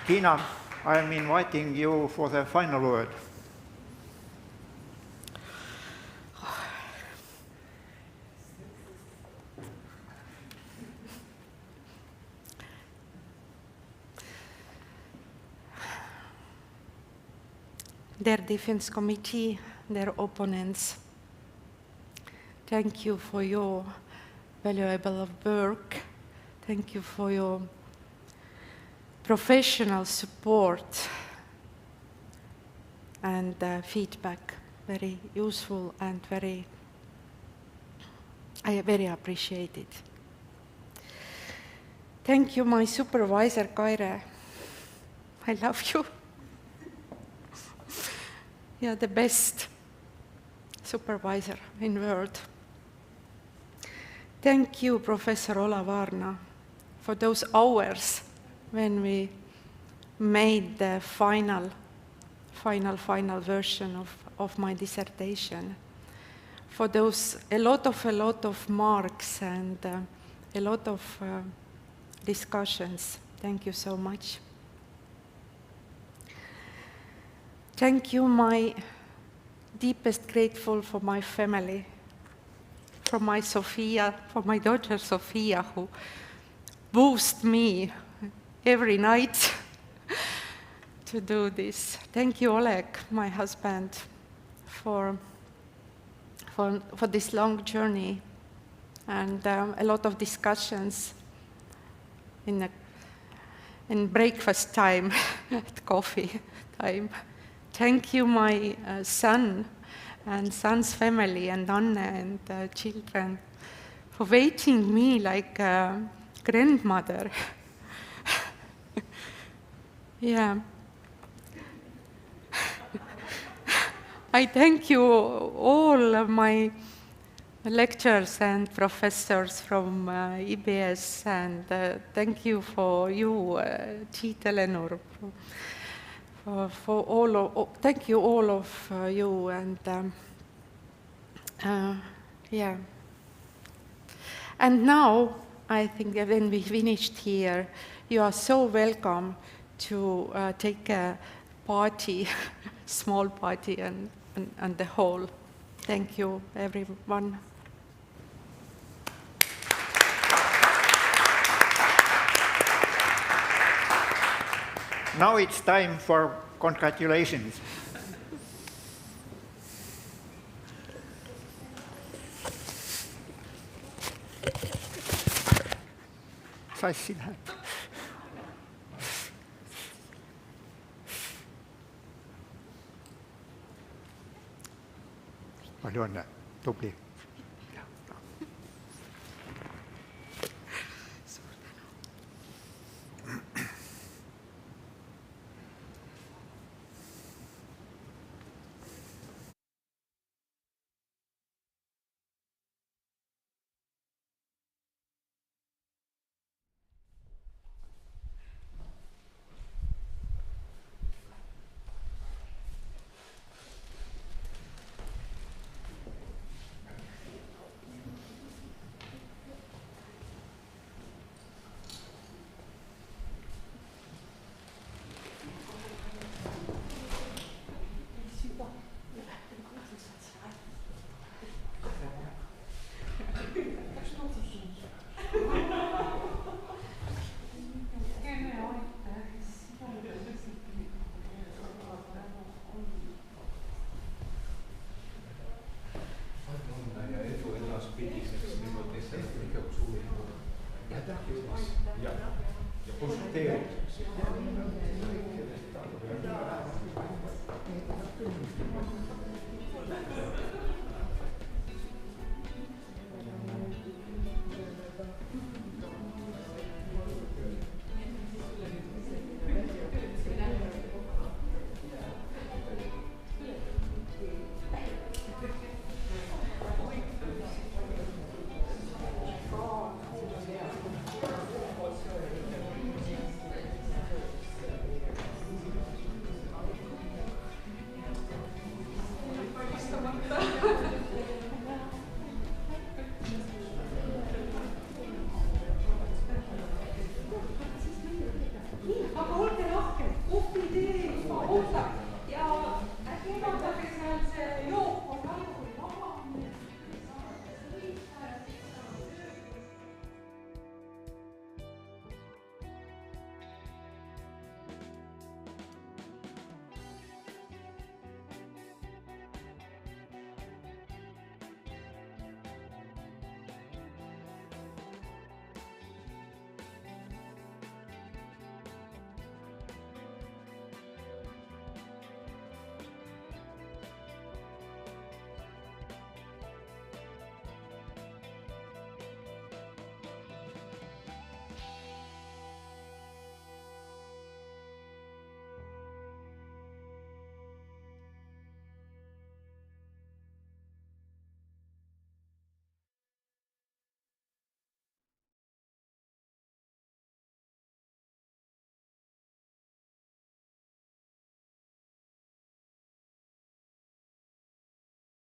Tiina, I am inviting you for the final word. Dear Defense Committee, dear opponents, thank you for your valuable work. Thank you for your professional support and feedback. Very useful and I very appreciate it. Thank you, my supervisor, Kaire. I love you. You're the best supervisor in the world. Thank you, Professor Olavarna, for those hours when we made the final version of my dissertation. For those a lot of marks and a lot of discussions. Thank you so much. Thank you, my deepest grateful for my family, for my daughter Sofia, who boosts me every night to do this. Thank you, Oleg, my husband, for this long journey and a lot of discussions in breakfast time, at coffee time. Thank you, my son and son's family and Anne and children for waiting me like a grandmother. Yeah. I thank you all of my lecturers and professors from EBS, and thank you for you, Tiit Eleanor, thank you all of you, and yeah. And now, I think when we finished here, you are so welcome to take a party, small party, and the hall. Thank you, everyone. Now it's time for congratulations. Saisi läheb. Palju õnne, tubli. Ja konsulteerimiseks.